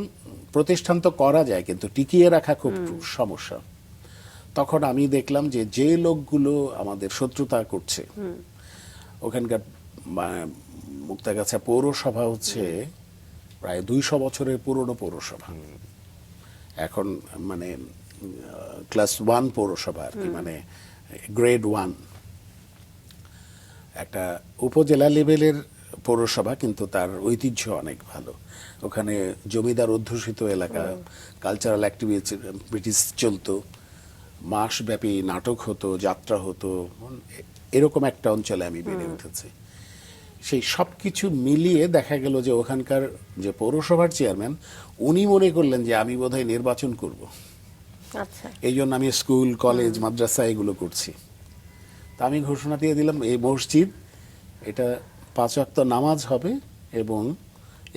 প্রতিষ্ঠান তো করা যায়, কিন্তু টিকিয়ে রাখা খুব সমস্যা। তখন আমি দেখলাম যে যে লোকগুলো আমাদের শত্রুতা করছে, ওখানকার মুক্তাগাছা পৌরসভা হচ্ছে প্রায় 200 বছরের পুরনো পৌরসভা, এখন মানে ক্লাস 1 পৌরসভা আর কি, মানে গ্রেড 1, একটা উপজেলা লেভেলের পৌরসভা, কিন্তু তার ঐতিহ্য অনেক ভালো। ওখানে জমিদার অধ্যুষিত এলাকা, কালচারাল অ্যাক্টিভিটিস চলতো, মাসব্যাপী নাটক হতো, যাত্রা হতো, এরকম একটা অঞ্চলে আমি বেড়ে উঠেছি। সেই সব কিছু মিলিয়ে দেখা গেল যে ওখানকার যে পৌরসভার চেয়ারম্যান, উনি মনে করলেন যে আমি বোধহয় নির্বাচন করব, আচ্ছা, এই জন্য আমি স্কুল, কলেজ, মাদ্রাসা এগুলো করছি। তা আমি ঘোষণা দিয়ে দিলাম এই মসজিদ, এটা 5 ওয়াক্ত নামাজ হবে এবং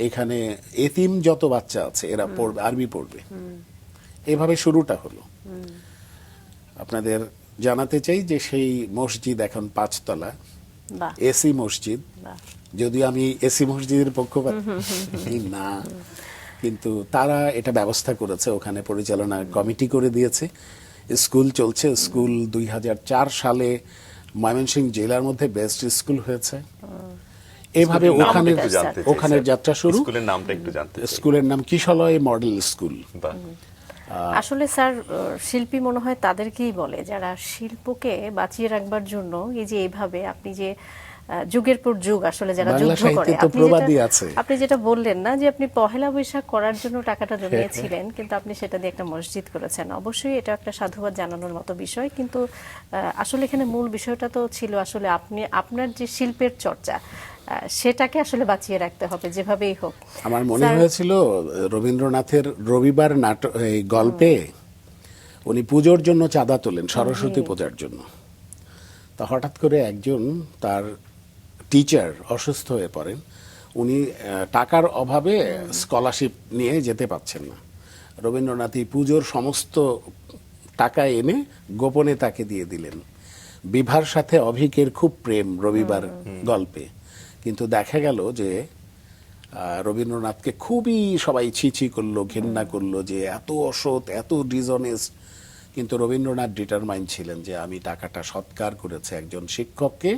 এখানে এতিম যত বাচ্চা আছে এরা পড়বে, আরবি পড়বে। এভাবে শুরুটা হলো। আপনাদের জানাতে চাই যে সেই মসজিদ এখন 5 তলা, বাহ, এসি মসজিদ। বাহ, যদিও আমি এসি মসজিদের পক্ষপাতী না, কিন্তু তারা এটা ব্যবস্থা করেছে, ওখানে পরিচালনা কমিটি করে দিয়েছে। স্কুল চলছে, স্কুল 2004 সালে ময়মনসিংহ জেলার মধ্যে বেস্ট স্কুল হয়েছে। এভাবে ওখানে যাত্রা শুরু। স্কুলের নামটা একটু জানতে চাই। স্কুলের নাম কিশলয় মডেল স্কুল। বাহ। আসলে স্যার, শিল্পী মনে হয় তাদেরকেই বলে যারা শিল্পকে বাঁচিয়ে রাখবার জন্য এই যে এইভাবে আপনি যে যুগের পর যুগ আসলে যারা বাংলা যুদ্ধ করে, সাহিত্যে তো প্রবাদই আছে। আপনি যেটা বললেন না যে আপনি পহেলা বৈশাখ করার জন্য টাকাটা জমিয়েছিলেন, কিন্তু আপনি সেটা দিয়ে একটা মসজিদ করেছেন। অবশ্যই এটা একটা সাধুবাদ জানানোর মতো বিষয়, কিন্তু আসলে এখানে মূল বিষয়টা তো ছিল আসলে আপনার যে শিল্পের চর্চা, সেটাকে আসলে বাঁচিয়ে রাখতে হবে যেভাবেই হোক। আমার মনে হয়েছিল রবীন্দ্রনাথের রবিবার নাটক গল্পে উনি পুজোর জন্য চাঁদা তোলেন, সরস্বতী পূজার জন্য। তা হঠাৎ করে একজন তার টিচার অসুস্থ হয়ে পড়েন, উনি টাকার অভাবে স্কলারশিপ নিয়ে যেতে পারছেন না। রবীন্দ্রনাথ এই পুজোর সমস্ত টাকা এনে গোপনে তাকে দিয়ে দিলেন। বিভার সাথে অভিকের খুব প্রেম রবিবার গল্পে, কিন্তু দেখা গেল যে রবীন্দ্রনাথকে খুবই সবাই ছিছি করলো, ঘেন্না করলো, যে এত অসৎ, এত ডিসঅনেস্ট। কিন্তু রবীন্দ্রনাথ ডিটারমাইন্ড ছিলেন যে আমি টাকাটা সৎকার করেছে একজন শিক্ষককে,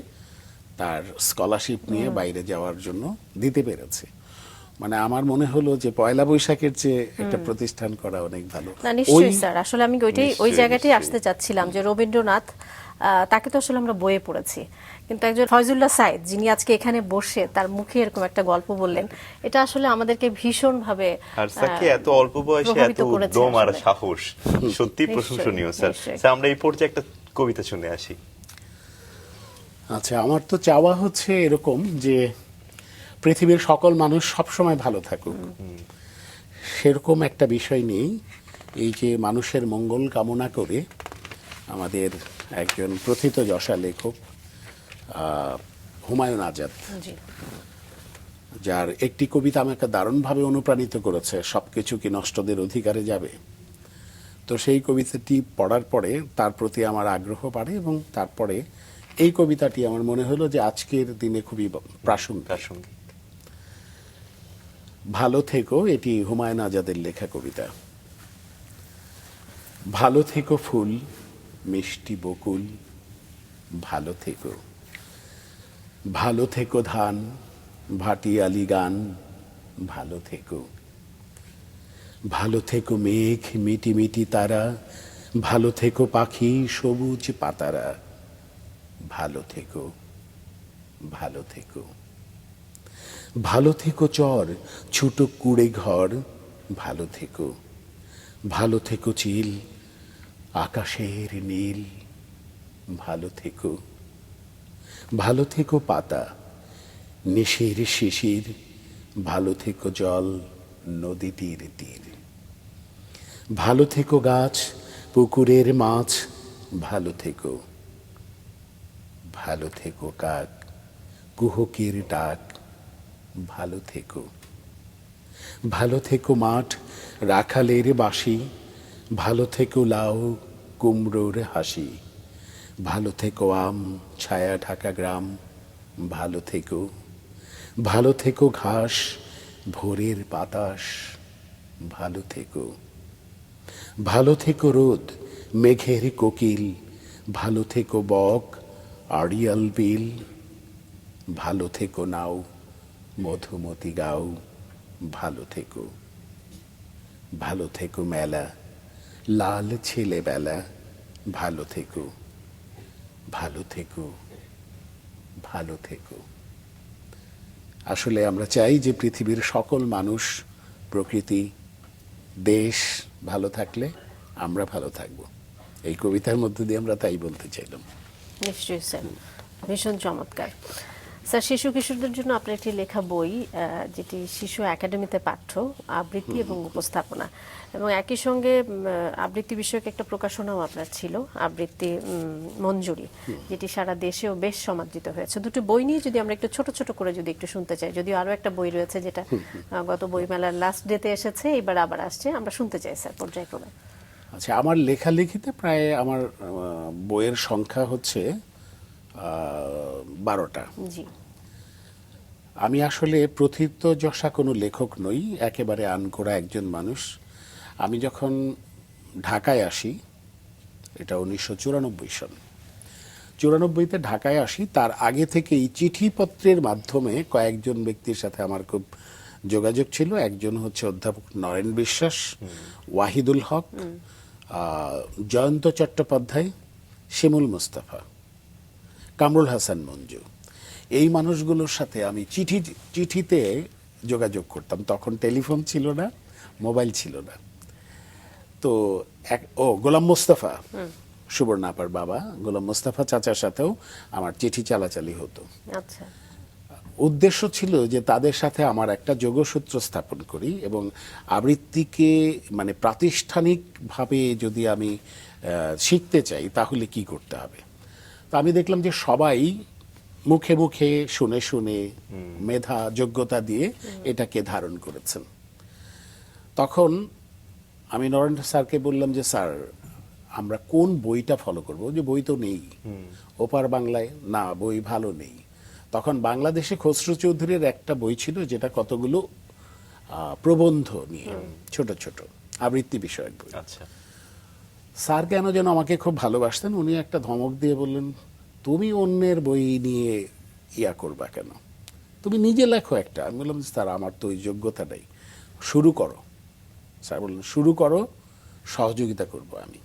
তার স্কলারশিপ নিয়ে বাইরে যাওয়ার জন্য দিতে পেরেছে। মানে আমার মনে হলো যে পয়লা বৈশাখের চেয়ে একটা প্রতিষ্ঠান করা অনেক ভালো। না, নিশ্চয়ই স্যার, আসলে আমি ওই জায়গাটাই আসতে চাচ্ছিলাম যে রবীন্দ্রনাথ তাকে তো আসলে আমরা বইয়ে পড়েছি, কিন্তু একজন ফয়জুল্লাহ সাইদ যিনি আজকে এখানে বসে তার মুখে এরকম একটা গল্প বললেন, এটা আসলে আমাদেরকে ভীষণভাবে আর স্যারকে এত অল্প বয়সে এত প্রভাবিত করেছে উদ্যম আর আসলে। সাহস সত্যি নিশ্চয়ই, প্রশংসনীয় স্যার। নিশ্চয়ই। স্যার আমরা এই পর্যায়ে একটা কবিতা শুনে আসি। আচ্ছা, আমার তো চাওয়া হচ্ছে এরকম যে পৃথিবীর সকল মানুষ সবসময় ভালো থাকুক, সেরকম একটা বিষয় নেই। এই যে মানুষের মঙ্গল কামনা করে আমাদের একজন প্রথিতযশা লেখক হুমায়ুন আজাদ, জি, যার একটি কবিতা আমাকে দারুণভাবে অনুপ্রাণিত করেছে, সবকিছু কি নষ্টদের অধিকারে যাবে। তো সেই কবিতাটি পড়ার পরে তার প্রতি আমার আগ্রহ বাড়ে, এবং তারপরে এই কবিতাটি আমার মনে হলো যে আজকের দিনে খুবই প্রাসঙ্গিক। প্রাসঙ্গিক। ভালো থেকো, এটি হুমায়ুন আজাদের লেখা কবিতা। ভালো থেকো ফুল, মিষ্টি বকুল, ভালো থেকো। ভালো থেকো ধান, ভাটিয়ালি গান, ভালো থেকো। ভালো থেকো মেঘ, মিটি মিটি তারা, ভালো থেকো পাখি, সবুজ পাতারা, ভালো থেকো, ভালো থেকো। ভালো থেকো চর, ছোট কুড়ে ঘর, ভালো থেকো। ভালো থেকো চিল, আকাশের নীল, ভালো থেকো। ভালো থেকো পাতা, নিশির শিশির, ভালো থেকো জল, নদীটির তীর। ভালো থেকো গাছ, পুকুরের মাছ, ভালো থেকো। ভালো থেকো কাক, কুহকের ডাক, ভালো থেকো। ভালো থেকো মাঠ, রাখালের বাঁশি, ভালো থেকো লাউ, কুমড়োর হাসি। ভালো থেকো আম, ছায়া ঢাকা গ্রাম, ভালো থেকো। ভালো থেকো ঘাস, ভোরের বাতাস, ভালো থেকো। ভালো থেকো রোদ, মেঘের কোকিল, ভালো থেকো বক, আড়িয়াল বিল, ভালো থেকো নাও, মধুমতি গাও, ভালো থেকো। ভালো থেকো মেলা, লাল ছেলেবেলা, ভালো থেকো। ভালো থেকো, ভালো থেকো। আসলে আমরা চাই যে পৃথিবীর সকল মানুষ, প্রকৃতি, দেশ ভালো থাকলে আমরা ভালো থাকব। এই কবিতার মধ্যে দিয়ে আমরা তাই বলতে চাইলাম। নিশ্চয়ই স্যার, ভীষণ চমৎকার। স্যার, শিশু কিশোরদের জন্য আপনার একটি লেখা বই, যেটি শিশু একাডেমিতে পাঠ্য, আবৃত্তি এবং উপস্থাপনা, এবং একই সঙ্গে আবৃত্তি বিষয়ক একটা প্রকাশনাও আপনার ছিল, আবৃত্তি মঞ্জুরি, যেটি সারা দেশেও বেশ সমাদৃত হয়েছে। দুটো বই নিয়ে যদি আমরা একটু ছোট ছোট করে যদি একটু শুনতে চাই, যদিও আরো একটা বই রয়েছে যেটা গত বইমেলার লাস্ট ডেতে এসেছে, এবার আবার আসছে, আমরা শুনতে চাই স্যার পর্যায়ক্রমে। আচ্ছা, আমার লেখালেখিতে প্রায় আমার বইয়ের সংখ্যা হচ্ছে 12টা। জি, আমি আসলে প্রথিতযশা কোনো লেখক নই, একেবারে আনকোড়া একজন মানুষ। আমি যখন ঢাকায় আসি, এটা 1994 সন, 94-তে ঢাকায় আসি, তার আগে থেকেই চিঠিপত্রের মাধ্যমে কয়েকজন ব্যক্তির সাথে আমার খুব যোগাযোগ ছিল। একজন হচ্ছে অধ্যাপক নরেন বিশ্বাস, ওয়াহিদুল হক, জয়ন্ত চট্টোপাধ্যায়, শিমুল মুস্তাফা, কামরুল হাসান মঞ্জু। এই মানুষগুলোর সাথে আমি চিঠিতে যোগাযোগ করতাম। তখন টেলিফোন ছিল না, মোবাইল ছিল না। তো গোলাম মোস্তফা, সুবর্ণা আপার বাবা গোলাম মোস্তফা চাচার সাথেও আমার চিঠি চালাচালি হতো। আচ্ছা, উদ্দেশ্য ছিল যে তাদের সাথে আমার একটা যোগসূত্র স্থাপন করি, এবং আবৃত্তিকে মানে প্রাতিষ্ঠানিকভাবে যদি আমি শিখতে চাই তাহলে কি করতে হবে। তো আমি দেখলাম যে সবাই মুখে মুখে শুনে শুনে মেধা যোগ্যতা দিয়ে এটাকে ধারণ করেছেন। তখন আমি নরেন স্যারকে বললাম যে স্যার, আমরা কোন বইটা ফলো করব, যে বই তো নেই ওপার বাংলায়, না বই ভালো নেই। তখন বাংলাদেশে খসরু চৌধুরীর একটা বই ছিল যেটা কতগুলো প্রবন্ধ নিয়ে, ছোট ছোট আবৃত্তি বিষয়ক বই। আচ্ছা, স্যার কেন যেন আমাকে খুব ভালোবাসতেন, উনি একটা ধমক দিয়ে বললেন, তুমি অন্যের বই নিয়ে ইয়া করবা কেন, তুমি নিজে লেখো একটা। আমি বললাম, স্যার আমার তো ওই যোগ্যতা নেই, শুরু করো। স্যার বললেন, শুরু করো, সহযোগিতা করব আমি।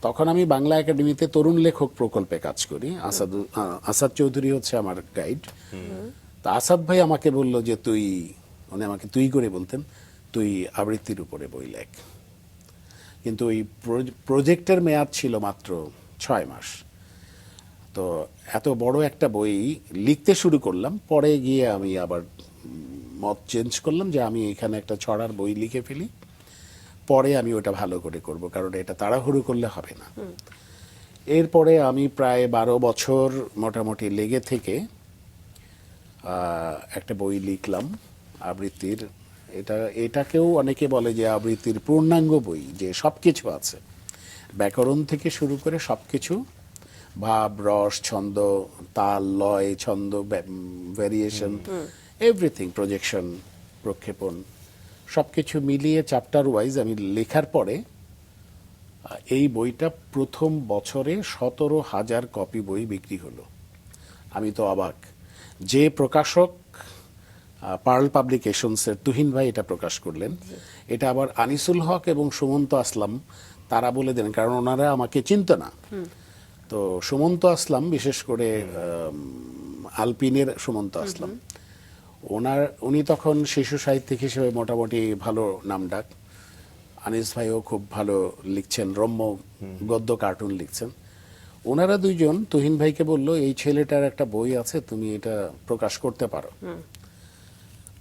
তখন আমি বাংলা একাডেমিতে তরুণ লেখক প্রকল্পে কাজ করি। আসাদ চৌধুরী হচ্ছে আমার গাইড। তা আসাদ ভাই আমাকে বলল যে উনি আমাকে তুই করে বলতেন, তুই আবৃত্তির উপরে বই লেখ। কিন্তু ওই প্রজেক্টের মেয়াদ ছিল মাত্র 6 মাস। তো এত বড় একটা বই লিখতে শুরু করলাম, পরে গিয়ে আমি আবার মত চেঞ্জ করলাম যে আমি এখানে একটা ছড়ার বই লিখে ফেলি, পরে আমি ওটা ভালো করে করব, কারণ এটা তাড়াহুড়ো করলে হবে না। এরপরে আমি প্রায় 12 বছর মোটামুটি লেগে থেকে একটা বই লিখলাম আবৃত্তির। এটাকেও অনেকে বলে যে আবৃত্তির পূর্ণাঙ্গ বই, যে সব কিছু আছে, ব্যাকরণ থেকে শুরু করে সব কিছু, ভাব, রস, ছন্দ, তাল, লয়, ছন্দ, ভ্যারিয়েশন, এভরিথিং, প্রজেকশন, প্রক্ষেপণ, সব কিছু মিলিয়ে চ্যাপ্টার ওয়াইজ আমি লেখার পরে এই বইটা প্রথম বছরে 17,000 কপি বই বিক্রি হলো। আমি তো অবাক। যে প্রকাশক পার্ল পাবলিকেশনসের তুহিন ভাই এটা প্রকাশ করলেন, এটা আবার আনিসুল হক এবং সুমন্ত আসলাম তারা বলে দেন, কারণ ওনারা আমাকে চিনত না। তো সুমন্ত আসলাম, বিশেষ করে আলপিনের সুমন্ত আসলাম, উনি তখন শিশু সাহিত্যিক হিসেবে মোটামুটি ভালো নামডাক। আনিস ভাইও খুব ভালো লিখছেন, রম্য গদ্য কার্টুন লিখছেন। ওনারা দুইজন তুহিন ভাইকে বলল, এই ছেলেটার একটা বই আছে, তুমি এটা প্রকাশ করতে পারো।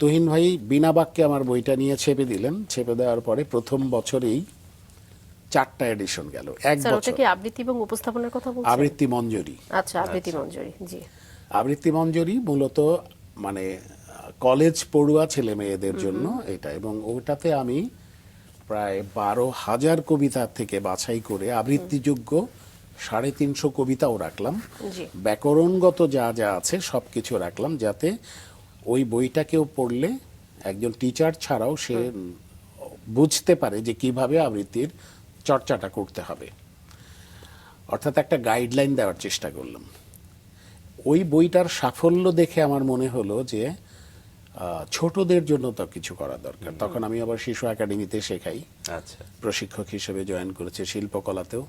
তুহিন ভাই বিনা বাক্যে আমার বইটা নিয়ে ছেপে দিলেন। ছেপে দেওয়ার পরে প্রথম বছরেই 4টা এডিশন গেল। স্যার, ওটা কি আবৃত্তি এবং উপস্থাপনের কথা বলছেন? আবৃত্তি মঞ্জুরি। আচ্ছা, আবৃত্তি মঞ্জুরি, জি। আবৃত্তি মঞ্জুরি মূলত মানে কলেজ পড়ুয়া ছেলে মেয়েদের জন্য এটা, এবং ওটাতে আমি প্রায় 12,000 কবিতা থেকে বাছাই করে আবৃত্তিযোগ্য 350 কবিতাও রাখলাম। জি। ব্যাকরণগত যা যা আছে সবকিছু রাখলাম, যাতে ওই বইটা কেউ পড়লে একজন টিচার ছাড়াও সে বুঝতে পারে যে কিভাবে আবৃত্তির চর্চাটা করতে হবে। অর্থাৎ একটা গাইডলাইন দেওয়ার চেষ্টা করলাম। ওই বইটার সাফল্য দেখে আমার মনে হলো যে ছোটদের জন্য তো কিছু করা দরকার। তখন আমি আবার শিশু একাডেমিতে শেখাই, আচ্ছা, প্রশিক্ষক হিসেবে জয়েন করেছে, শিল্পকলাতেও।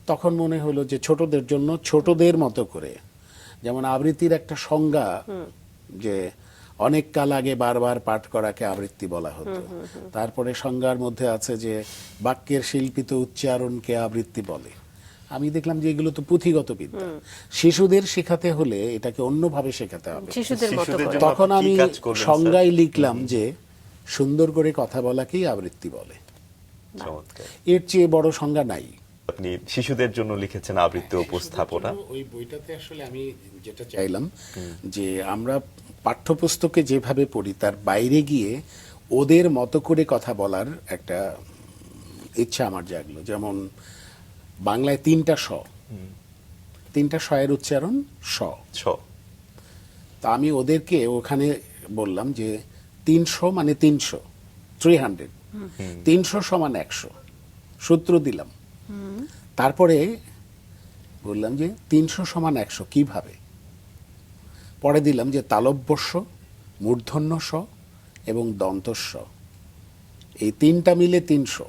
তখন মনে হলো যে ছোটদের জন্য ছোটদের মতো করে, যেমন আবৃত্তির একটা সংজ্ঞা, যে অনেক কাল আগে বারবার পাঠ করাকে আবৃত্তি বলা হতো। তারপরে সংজ্ঞার মধ্যে আছে যে বাক্যের শিল্পিত উচ্চারণকে আবৃত্তি বলে। আমি দেখলাম যে এগুলো তো পুঁথিগত বিদ্যা, শিশুদের শেখাতে হলে এটাকে অন্যভাবে শেখাতে হবে। শিশুদের মতো শিশুদের করে। জন্য তখন আপনি আমি কি কাজ করলেন, সংজ্ঞায় লিখলাম যে সুন্দর করে কথা বলাকেই আবৃত্তি বলে। চমৎকার। এর চেয়ে বড় সংজ্ঞা নাই। আপনি শিশুদের জন্য লিখেছেন আবৃত্তি উপস্থাপনা। ওই বইটাতে আসলে আমি যেটা চাইলাম যে আমরা পাঠ্যপুস্তকে যেভাবে পড়ি তার বাইরে গিয়ে ওদের মতো করে কথা বলার একটা ইচ্ছা আমার জাগলো। যেমন বাংলায় 3টা স, 3টা স এর উচ্চারণ স। তা আমি ওদেরকে ওখানে বললাম যে 300 মানে 300, 300 সমান 100 সূত্র দিলাম। তারপরে বললাম যে 300 সমান 100 কিভাবে, পরে দিলাম যে তালব্যস্য, মূর্ধন্য স এবং দন্তস্ব, এই 3টা মিলে 300।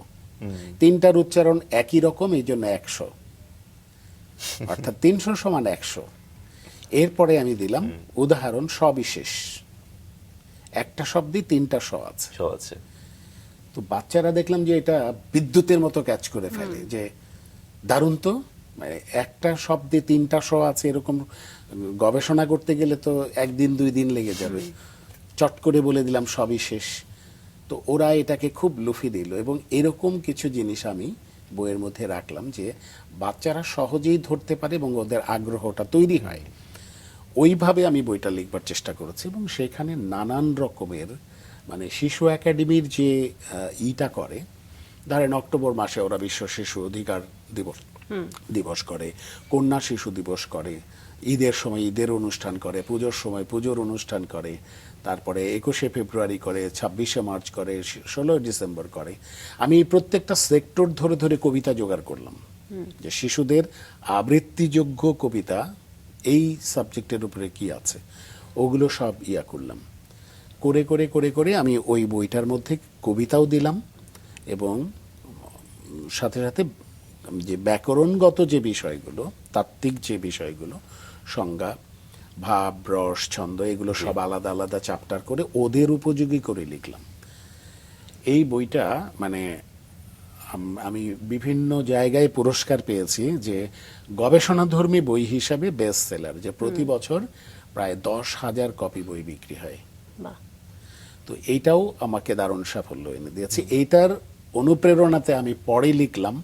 3টার উচ্চারণ একই রকম, এই জন্য 100, অর্থাৎ 300 সমান 100। এরপরে আমি দিলাম উদাহরণ সবিশেষ, একটা শব্দে 3টা স আছে। তো বাচ্চারা দেখলাম যে এটা বিদ্যুতের মতো ক্যাচ করে ফেলে, যে দারুণ তো, মানে একটা শব্দে 3টা স আছে, এরকম গবেষণা করতে গেলে তো 1 দিন 2 দিন লেগে যাবে। চট করে বলে দিলাম সবিশেষ। তো ওরা এটাকে খুব লুফি দিল, এবং এরকম কিছু জিনিস আমি বইয়ের মধ্যে রাখলাম যে বাচ্চারা সহজেই ধরতে পারে এবং ওদের আগ্রহটা তৈরি হয়। ওইভাবে আমি বইটা লিখবার চেষ্টা করেছি, এবং সেখানে নানান রকমের, মানে শিশু একাডেমির যে ইটা করে, ধরেন অক্টোবর মাসে ওরা বিশ্ব শিশু অধিকার দিবস করে, কন্যা শিশু দিবস করে, ঈদের সময় ঈদের অনুষ্ঠান করে, পুজোর সময় পুজোর অনুষ্ঠান করে, তারপরে 21শে ফেব্রুয়ারি করে, 26শে মার্চ করে, 16ই ডিসেম্বর করে। আমি প্রত্যেকটা সেক্টর ধরে ধরে কবিতা জোগাড় করলাম, যে শিশুদের আবৃত্তিযোগ্য কবিতা এই সাবজেক্টের উপরে কি আছে, ওগুলো সব করলাম। করে করে করে করে আমি ওই বইটার মধ্যে কবিতাও দিলাম, এবং সাথে সাথে যে ব্যাকরণগত যে বিষয়গুলো, তাত্ত্বিক যে বিষয়গুলো, সংজ্ঞা, ভাব, রস, ছন্দ, এগুলো সব আলাদা আলাদা চ্যাপ্টার করে ওদের উপযোগী করে লিখলাম। এই বইটা মানে আমি বিভিন্ন জায়গায় পুরস্কার পেয়েছি যে গবেষণাধর্মী বই হিসাবে বেস্ট সেলার, যে প্রতি বছর প্রায় 10,000 কপি বই বিক্রি হয়। বাহ। তো এইটাও আমাকে দারুণ সাফল্য এনে দিয়েছে। এইটার অনুপ্রেরণাতে আমি পরে লিখলাম,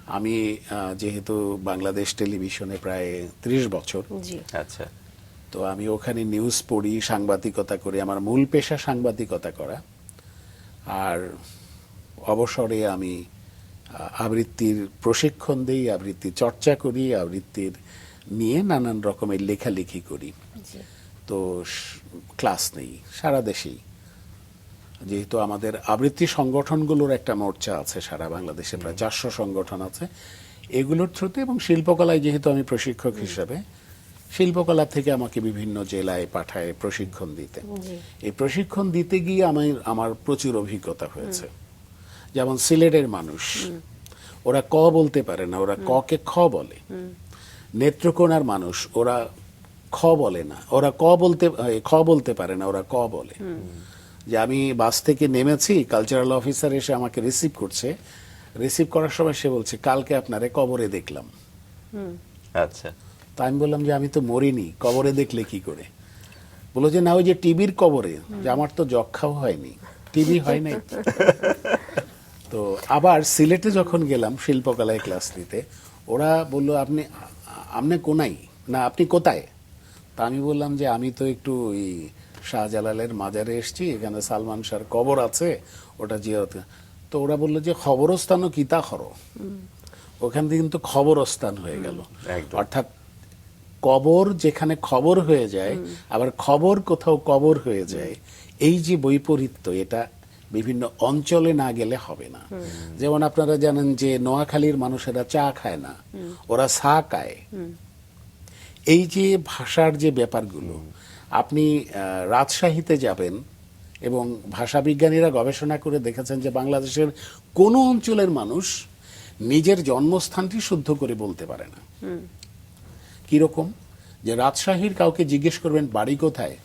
আমি যেহেতু বাংলাদেশ টেলিভিশনে প্রায় 30 বছর, জি। আচ্ছা। তো আমি ওখানে নিউজ পড়ি, সাংবাদিকতা করি, আমার মূল পেশা সাংবাদিকতা করা। আর অবসরে আমি আবৃত্তির প্রশিক্ষণ দিই, আবৃত্তি চর্চা করি, আবৃত্তির নিয়ে নানান রকমের লেখালেখি করি। জি। তো ক্লাস নেই সারা দেশেই, যেহেতু আমাদের আবৃত্তি সংগঠনগুলোর একটা মোর্চা আছে সারা বাংলাদেশে, প্রায় 400 সংগঠন আছে, এগুলোর থ্রুতে, এবং শিল্পকলায় যেহেতু আমি প্রশিক্ষক হিসেবে, শিল্পকলা থেকে আমাকে বিভিন্ন জেলায় পাঠায় প্রশিক্ষণ দিতে। জি। এই প্রশিক্ষণ দিতে গিয়ে আমার প্রচুর অভিজ্ঞতা হয়েছে। যেমন সিলেটের মানুষ, ওরা ক বলতে পারে না, ওরা ককে খ বলে। নেত্রকোনার মানুষ, ওরা খ বলে না, ওরা খ বলতে পারে না, ওরা ক বলে। যে আমি বাস থেকে নেমেছি, কালচারাল অফিসার এসে আমাকে রিসিভ করছে, রিসিভ করার সময় সে বলছে কালকে আপনারে কবরে দেখলাম। আচ্ছা। তা আমি বললাম যে আমি তো মরিনি, কবরে দেখলে কি করে? বললো যে না, ওই যে টিবির কবরে। যে আমার তো যক্ষাও হয়নি, টিবি হয় নাই। তো আবার সিলেটে যখন গেলাম শিল্পকলায় ক্লাস নিতে, ওরা বললো আপনি কোনাই না, আপনি কোথায়? তা আমি বললাম যে আমি তো একটু ওই শাহজালালের মাজারে এসেছি, এখানে সালমান শাহর কবর আছে, ওটা জিয়ারত। তো ওরা বললো যে খবরস্থানও কিতা হরো, ওখান থেকে কিন্তু খবরস্থান হয়ে গেল। একদম। অর্থাৎ কবর যেখানে খবর হয়ে যায়, আবার খবর কোথাও কবর হয়ে যায়, এই যে বৈপরীত্য, এটা বিভিন্ন অঞ্চলে না গেলে হবে না। যেমন আপনারা জানেন যে নোয়াখালীর মানুষেরা চা খায় না, ওরা চা খায়। এই যে ভাষার যে ব্যাপারগুলো, আপনি রাজশাহীতে যাবেন এবং ভাষাবিজ্ঞানীরা গবেষণা করে দেখেছেন যে বাংলাদেশের কোনো অঞ্চলের মানুষ নিজের জন্মস্থানটি শুদ্ধ করে বলতে পারে না। কিরকম? যে রাজশাহীর কাউকে জিজ্ঞেস করবেন বাড়ি কোথায়,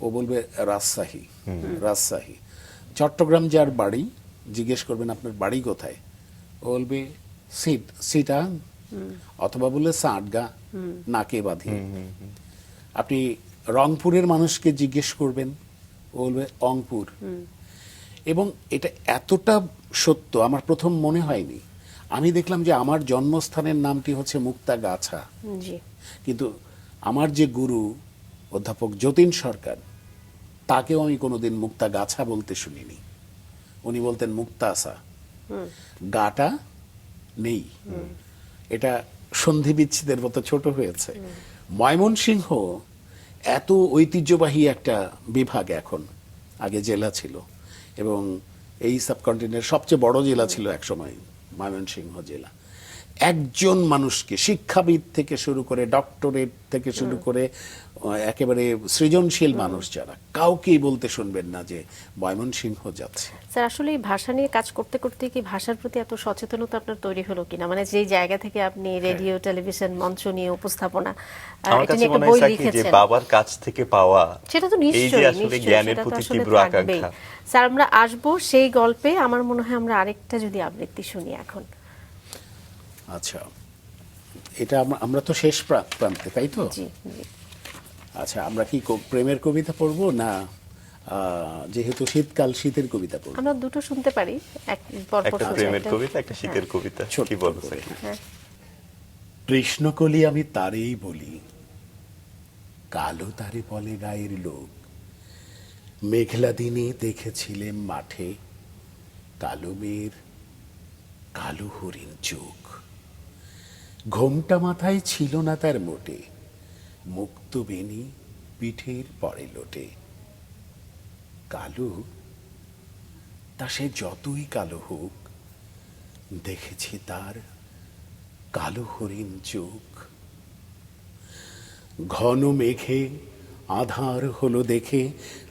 ও বলবে রাজশাহী, রাজশাহী। চট্টগ্রাম যার বাড়ি, জিজ্ঞেস করবেন আপনার বাড়ি কোথায়, ও বলবে সিটাং, অথবা বললে সাটগা, নাকে বাঁধি। আপনি রংপুরের মানুষকে জিজ্ঞেস করবেন, ও বলবে অংপুর। এবং এটা এতটা সত্য, আমার প্রথম মনে হয়নি। আমি দেখলাম যে আমার জন্মস্থানের নামটি হচ্ছে মুক্তাগাছা, জি। কিন্তু আমার যে গুরু অধ্যাপক যতীন সরকার, তাকেও আমি কোনোদিন মুক্তাগাছা বলতে শুনিনি। উনি বলতেন মুক্তাসা, গাটা নেই। এটা সন্ধি বিচ্ছেদের মতো ছোট হয়েছে। ময়মনসিংহ এত ঐতিহ্যবাহী একটা বিভাগ এখন, আগে জেলা ছিল, এবং এই সাবকন্টিনেন্টের সবচেয়ে বড় জেলা ছিল একসময় ময়মনসিংহ জেলা। একজন মানুষকে, শিক্ষাবিদ থেকে শুরু করে, ডক্টরেট থেকে শুরু করে, একেবারে সৃজনশীল মানুষ যারা, কাউকেই বলতে শুনবেন না যে ময়মনসিংহ যাচ্ছে। স্যার, আসলে এই ভাষা নিয়ে কাজ করতে করতে কি ভাষার প্রতি এত সচেতনতা আপনার তৈরি হলো কিনা? মানে যেই জায়গা থেকে আপনি রেডিও, টেলিভিশন, মঞ্চ নিয়ে উপস্থাপনা, আমার এটা কাছে নিয়ে একটা মনে হয় বই সাকি যে লিখেছেন, বাবার কাছ থেকে পাওয়া সেটা তো এই যে নিশ্চয়ই আসলে নিশ্চয়ই জ্ঞানের সেটা তো প্রতি আসলে তীব্র থাকবেই। আকাঙ্ক্ষা। স্যার, আমরা আসবো সেই গল্পে। আমার মনে হয় আমরা আরেকটা যদি আবৃত্তি শুনি এখন। আচ্ছা, এটা আমরা তো শেষ প্রান্তে, তাই তো? জি জি। আচ্ছা, আমরা কি প্রেমের কবিতা পড়বো, না যেহেতু শীতকাল, শীতের কবিতা পড়বো? আমরা দুটো শুনতে পারি, এক পরপর একটা শুনতে প্রেমের একটা- কবিতা, একটা শীতের হ্যাঁ, কবিতা, ছোট্ট কি বলো করে। সাকি? হ্যাঁ। কৃষ্ণকলি আমি তারেই বলি, কালো তারে বলে গায়ের লোক। মেঘলা দিনে দেখেছিলেন মাঠে, কালো মেয়ের কালো হরিণ চোখ। ঘোমটা মাথায় ছিল না তার মোটে, মুক্ত বেনি পিঠের পরে লোটে। কালো, তা সে যতই কালো হোক, দেখেছি তার কালো হরিণ চোখ। ঘন মেঘে আধার হলো দেখে,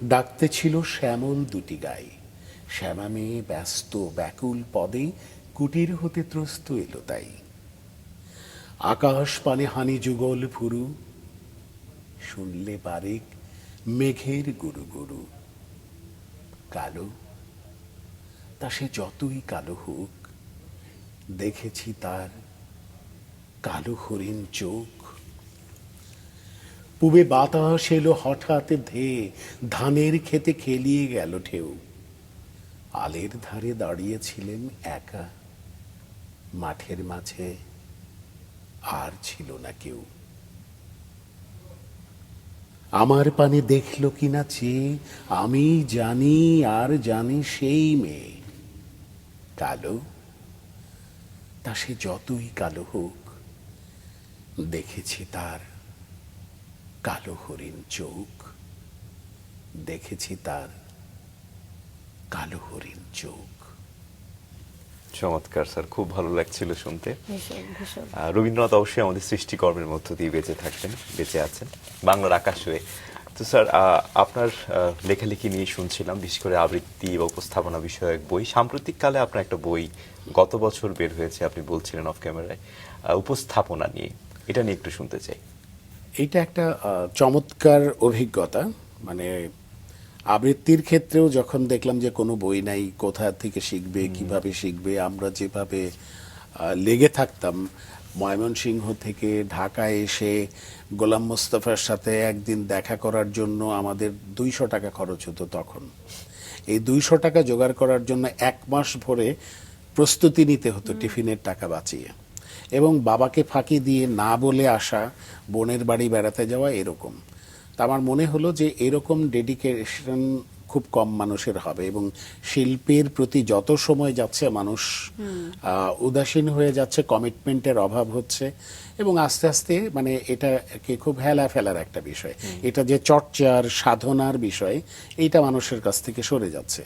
ডাকতে ছিল শ্যামল দুটি গায়ে। শ্যামা মেয়ে ব্যস্ত ব্যাকুল পদে, কুটির হতে ত্রস্ত এলো তাই, আকাশ পানে হানি যুগল ফুরু, শুনলে বারেক মেঘের গুরু গুরু। কালো, তা সে যতই কালো হোক, দেখেছি তার কালো হরিণ চোখ। পুবে বাতাস এলো হঠাৎ ধেয়ে, ধানের খেতে খেলিয়ে গেল ঢেউ। আলের ধারে দাঁড়িয়েছিলেন একা, মাঠের মাঝে আর ছিল না কেউ। আমার পানে দেখল কিনা চেয়ে, আমি জানি আর জানি সেই মেয়ে। কালো, তা সে যতই কালো হোক, দেখেছি তার কালো হরিণ চোখ। দেখেছি তার কালো হরিণ চোখ। চমৎকার স্যার, খুব ভালো লাগছিল শুনতে। ভীষণ ভীষণ। রবীন্দ্রনাথ অবশ্যই আমাদের সৃষ্টিকর্মের মধ্য দিয়ে বেঁচে থাকতেন, বেঁচে আছেন বাংলার আকাশ হয়ে। তো স্যার, আপনার লেখালেখি নিয়ে শুনছিলাম, বিশেষ করে আবৃত্তি বা উপস্থাপনা বিষয়ক বই। সাম্প্রতিককালে আপনার একটা বই গত বছর বের হয়েছে, আপনি বলছিলেন অফ ক্যামেরায়, উপস্থাপনা নিয়ে। এটা নিয়ে একটু শুনতে চাই। এইটা একটা চমৎকার অভিজ্ঞতা। মানে আবৃত্তির ক্ষেত্রেও যখন দেখলাম যে কোনো বই নাই, কোথা থেকে শিখবে, কিভাবে শিখবে, আমরা যেভাবে লেগে থাকতাম, ময়মনসিংহ থেকে ঢাকায় এসে গোলাম মোস্তফার সাথে একদিন দেখা করার জন্য আমাদের 200 টাকা খরচ হতো তখন। এই 200 টাকা জোগাড় করার জন্য 1 মাস ভরে প্রস্তুতি নিতে হতো টিফিনের টাকা বাঁচিয়ে, এবং বাবাকে ফাঁকি দিয়ে না বলে আসা, বোনের বাড়ি বেড়াতে যাওয়া, এরকম। তা আমার মনে হলো যে এরকম ডেডিকেশন খুব কম মানুষের হবে, এবং শিল্পের প্রতি যত সময় যাচ্ছে মানুষ উদাসীন হয়ে যাচ্ছে, কমিটমেন্টের অভাব হচ্ছে, এবং আস্তে আস্তে মানে এটাকে খুব হেলা ফেলার একটা বিষয়, এটা যে চর্চার সাধনার বিষয়, এইটা মানুষের কাছ থেকে সরে যাচ্ছে।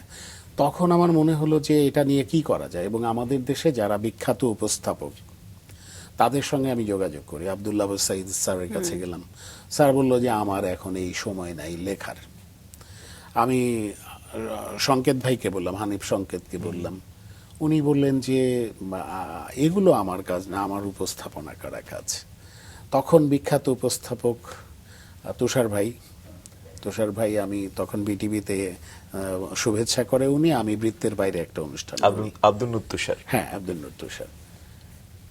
তখন আমার মনে হলো যে এটা নিয়ে কি করা যায়, এবং আমাদের দেশে যারা বিখ্যাত উপস্থাপক তাদের সঙ্গে আমি যোগাযোগ করি। আব্দুল্লাহ সাইদ স্যারের কাছে গেলাম, স্যার বললো যে আমার এখন এই সময় নাই লেখার। আমি সংকেত ভাইকে বললাম, হানিফ সংকেতকে বললাম, উনি বললেন যে এগুলো আমার কাজ না, আমার উপস্থাপনা করা কাজ। তখন বিখ্যাত উপস্থাপক তুষার ভাই আমি তখন বিটিভিতে শুভেচ্ছা করে উনি, আমি বৃত্তের বাইরে একটা অনুষ্ঠান করি। আব্দুল নূর তুষার। হ্যাঁ, আব্দুল নূর তুষার।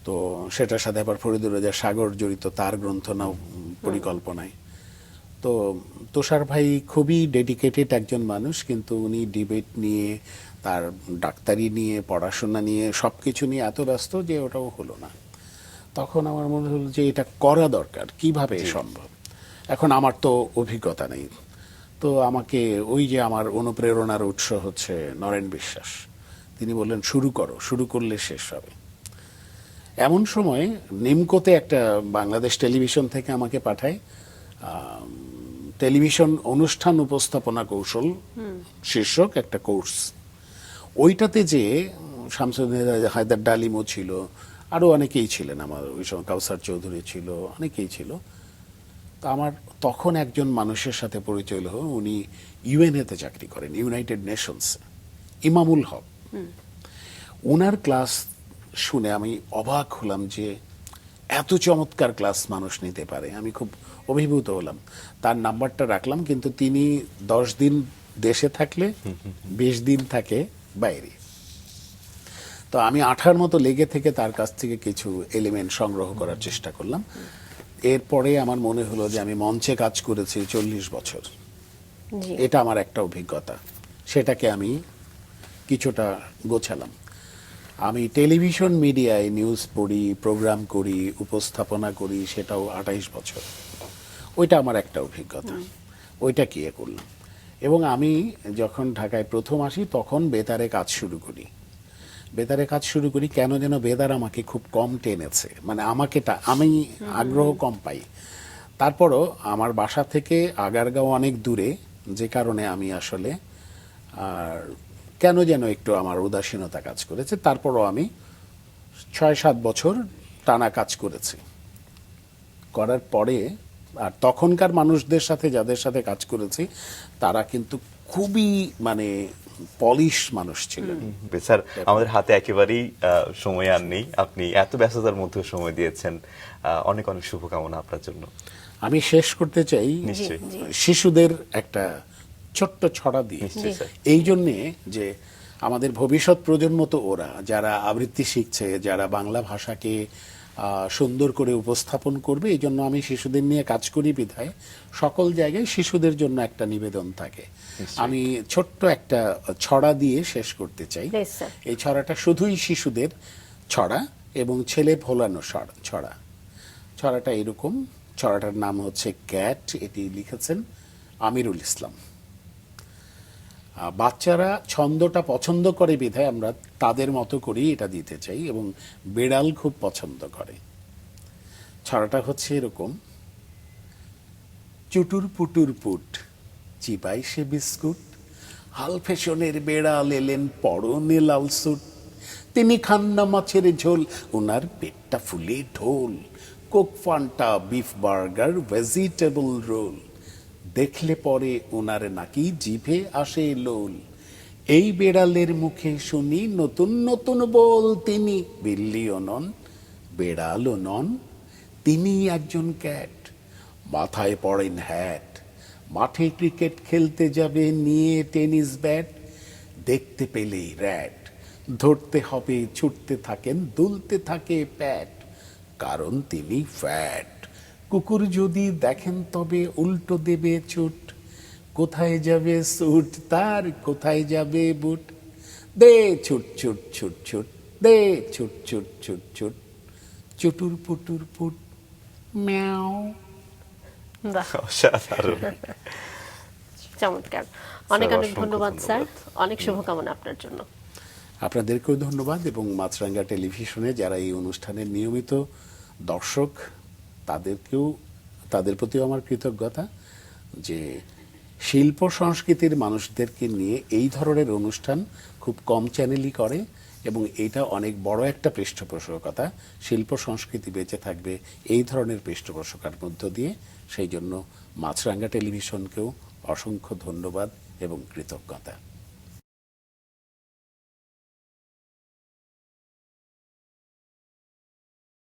তো সেটার সাথে আবার ফরিদুর রাজা সাগর জড়িত, তার গ্রন্থনাও পরিকল্পনায়। তো তুষার ভাই খুবই ডেডিকেটেড একজন মানুষ, কিন্তু উনি ডিবেট নিয়ে, তার ডাক্তারি নিয়ে, পড়াশোনা নিয়ে, সব কিছু নিয়ে এত ব্যস্ত যে ওটাও হলো না। তখন আমার মনে হলো যে এটা করা দরকার, কিভাবে সম্ভব। এখন আমার তো অভিজ্ঞতা নেই, তো আমাকে ওই যে আমার অনুপ্রেরণার উৎস হচ্ছে নরেন বিশ্বাস, তিনি বললেন শুরু করো, শুরু করলে শেষ হবে। এমন সময় নিমকোতে একটা বাংলাদেশ টেলিভিশন থেকে আমাকে পাঠায় টেলিভিশন অনুষ্ঠান উপস্থাপনা কৌশল শীর্ষক একটা কোর্স। ওইটাতে যে শামসুদ্দিন হায়দার ডালিমও ছিল, আরও অনেকেই ছিলেন, আমার ওই সময় কাউসার চৌধুরী ছিল, অনেকেই ছিল। তা আমার তখন একজন মানুষের সাথে পরিচয় হলো, উনি ইউএনএতে চাকরি করেন, ইউনাইটেড নেশনস, ইমামুল হক। ওনার ক্লাস শুনে আমি অবাক হলাম যে এত চমৎকার ক্লাস মানুষ নিতে পারে। আমি খুব অভিভূত হলাম, তার নাম্বারটা রাখলাম। কিন্তু তিনি 10 দিন দেশে থাকলে 20 দিন থাকে বাইরে। তো আমি 8টার মতো লেগে থেকে তার কাছ থেকে কিছু এলিমেন্ট সংগ্রহ করার চেষ্টা করলাম। এরপরে আমার মনে হলো যে আমি মঞ্চে কাজ করেছি 40 বছর, এটা আমার একটা অভিজ্ঞতা, সেটাকে আমি কিছুটা গোছালাম। আমি টেলিভিশন মিডিয়ায় নিউজ পড়ি, প্রোগ্রাম করি, উপস্থাপনা করি, সেটাও 28 বছর। ওইটা আমার একটা অভিজ্ঞতা, ওইটা কি করলাম। এবং আমি যখন ঢাকায় প্রথম আসি তখন বেতারে কাজ শুরু করি। কেন যেন বেতার আমাকে খুব কম টেনেছে, মানে আমি আগ্রহ কম পাই। তারপরও আমার বাসা থেকে আগারগাঁও অনেক দূরে, যে কারণে আমি আসলে আর কেন যেন একটু আমার উদাসীনতা কাজ করেছে। তারপরও আমি 6-7 বছর টানা কাজ করেছি। করার পরে আর তখনকার মানুষদের সাথে, যাদের সাথে কাজ করেছি, তারা কিন্তু খুবই মানে পলিশ মানুষ ছিলেন। স্যার আমাদের হাতে একেবারেই সময় আর নেই, আপনি এত ব্যস্ততার মধ্যে সময় দিয়েছেন, অনেক অনেক শুভকামনা আপনার জন্য। আমি শেষ করতে চাই নিশ্চয়ই। শিশুদের একটা ছোট্ট ছড়া দিয়ে, নিশ্চয়ই স্যার। এই জন্যে যে আমাদের ভবিষ্যৎ প্রজন্ম তো ওরা যারা আবৃত্তি শিখছে, যারা বাংলা ভাষাকে সুন্দর করে উপস্থাপন করবে, এই জন্য আমি শিশুদের নিয়ে কাজ করি বিধায় সকল জায়গায় শিশুদের জন্য একটা নিবেদন থাকে। আমি ছোট্ট একটা ছড়া দিয়ে শেষ করতে চাই। Please, sir. এই ছড়াটা শুধুই শিশুদের ছড়া এবং ছেলে ভোলানো ছড়া। ছড়াটা এরকম, ছড়াটার নাম হচ্ছে ক্যাট, এটি লিখেছেন আমিরুল ইসলাম। বাচ্চারা ছন্দটা পছন্দ করে বিধায় আমরা তাদের মতো করেই এটা দিতে চাই, এবং বেড়াল খুব পছন্দ করে। ছড়াটা হচ্ছে এরকম: চুটুর পুটুর পুট চিপাই সে বিস্কুট, হাল ফ্যাশনের বেড়াল এলেন পরনে লাল স্যুট, তিনি খান্না মাছের ঝোল, ওনার পেটটা ফুলে ঢোল, Coke Fanta beef burger vegetable roll, দেখলে পরে ওনার নাকি জিভে আসে লোল, এই বেড়ালের মুখে শুনি নতুন নতুন বল, তিনি বিল্লিও নন বেড়ালও নন, তিনি একজন ক্যাট, মাথায় পড়েন হ্যাট, মাঠে ক্রিকেট খেলতে যাবে নিয়ে টেনিস ব্যাট, দেখতে পেলেই র্যাট, ধরতে হবে ছুটতে থাকেন দুলতে থাকে প্যাট, কারণ তিনি ফ্যাট, কুকুর যদি দেখেন তবে উল্টো দেবে ছুট, কোথায় যাবে স্যুট তার কোথায় যাবে বুট, দে ছুট ছুট ছুট ছুট, দে ছুট ছুট ছুট ছুট, চুটুর পুটুর পুট ম্যাও। বাহ, অসাধারণ। চমৎকার। অনেক স্যার, অনেক অসংখ্য ধন্যবাদ স্যার, ধন্যবাদ। অনেক শুভকামনা আপনার জন্য। আপনাদেরকেও ধন্যবাদ, এবং মাছরাঙ্গা টেলিভিশনে যারা এই অনুষ্ঠানের নিয়মিত দর্শক তাদের প্রতিও আমার কৃতজ্ঞতা, যে শিল্প সংস্কৃতির মানুষদেরকে নিয়ে এই ধরনের অনুষ্ঠান খুব কম চ্যানেলই করে, এবং এটা অনেক বড় একটা পৃষ্ঠপোষকতা। শিল্প সংস্কৃতি বেঁচে থাকবে এই ধরনের পৃষ্ঠপোষকতার মধ্য দিয়ে। সেই জন্য মাছরাঙ্গা টেলিভিশনকেও অসংখ্য ধন্যবাদ এবং কৃতজ্ঞতা।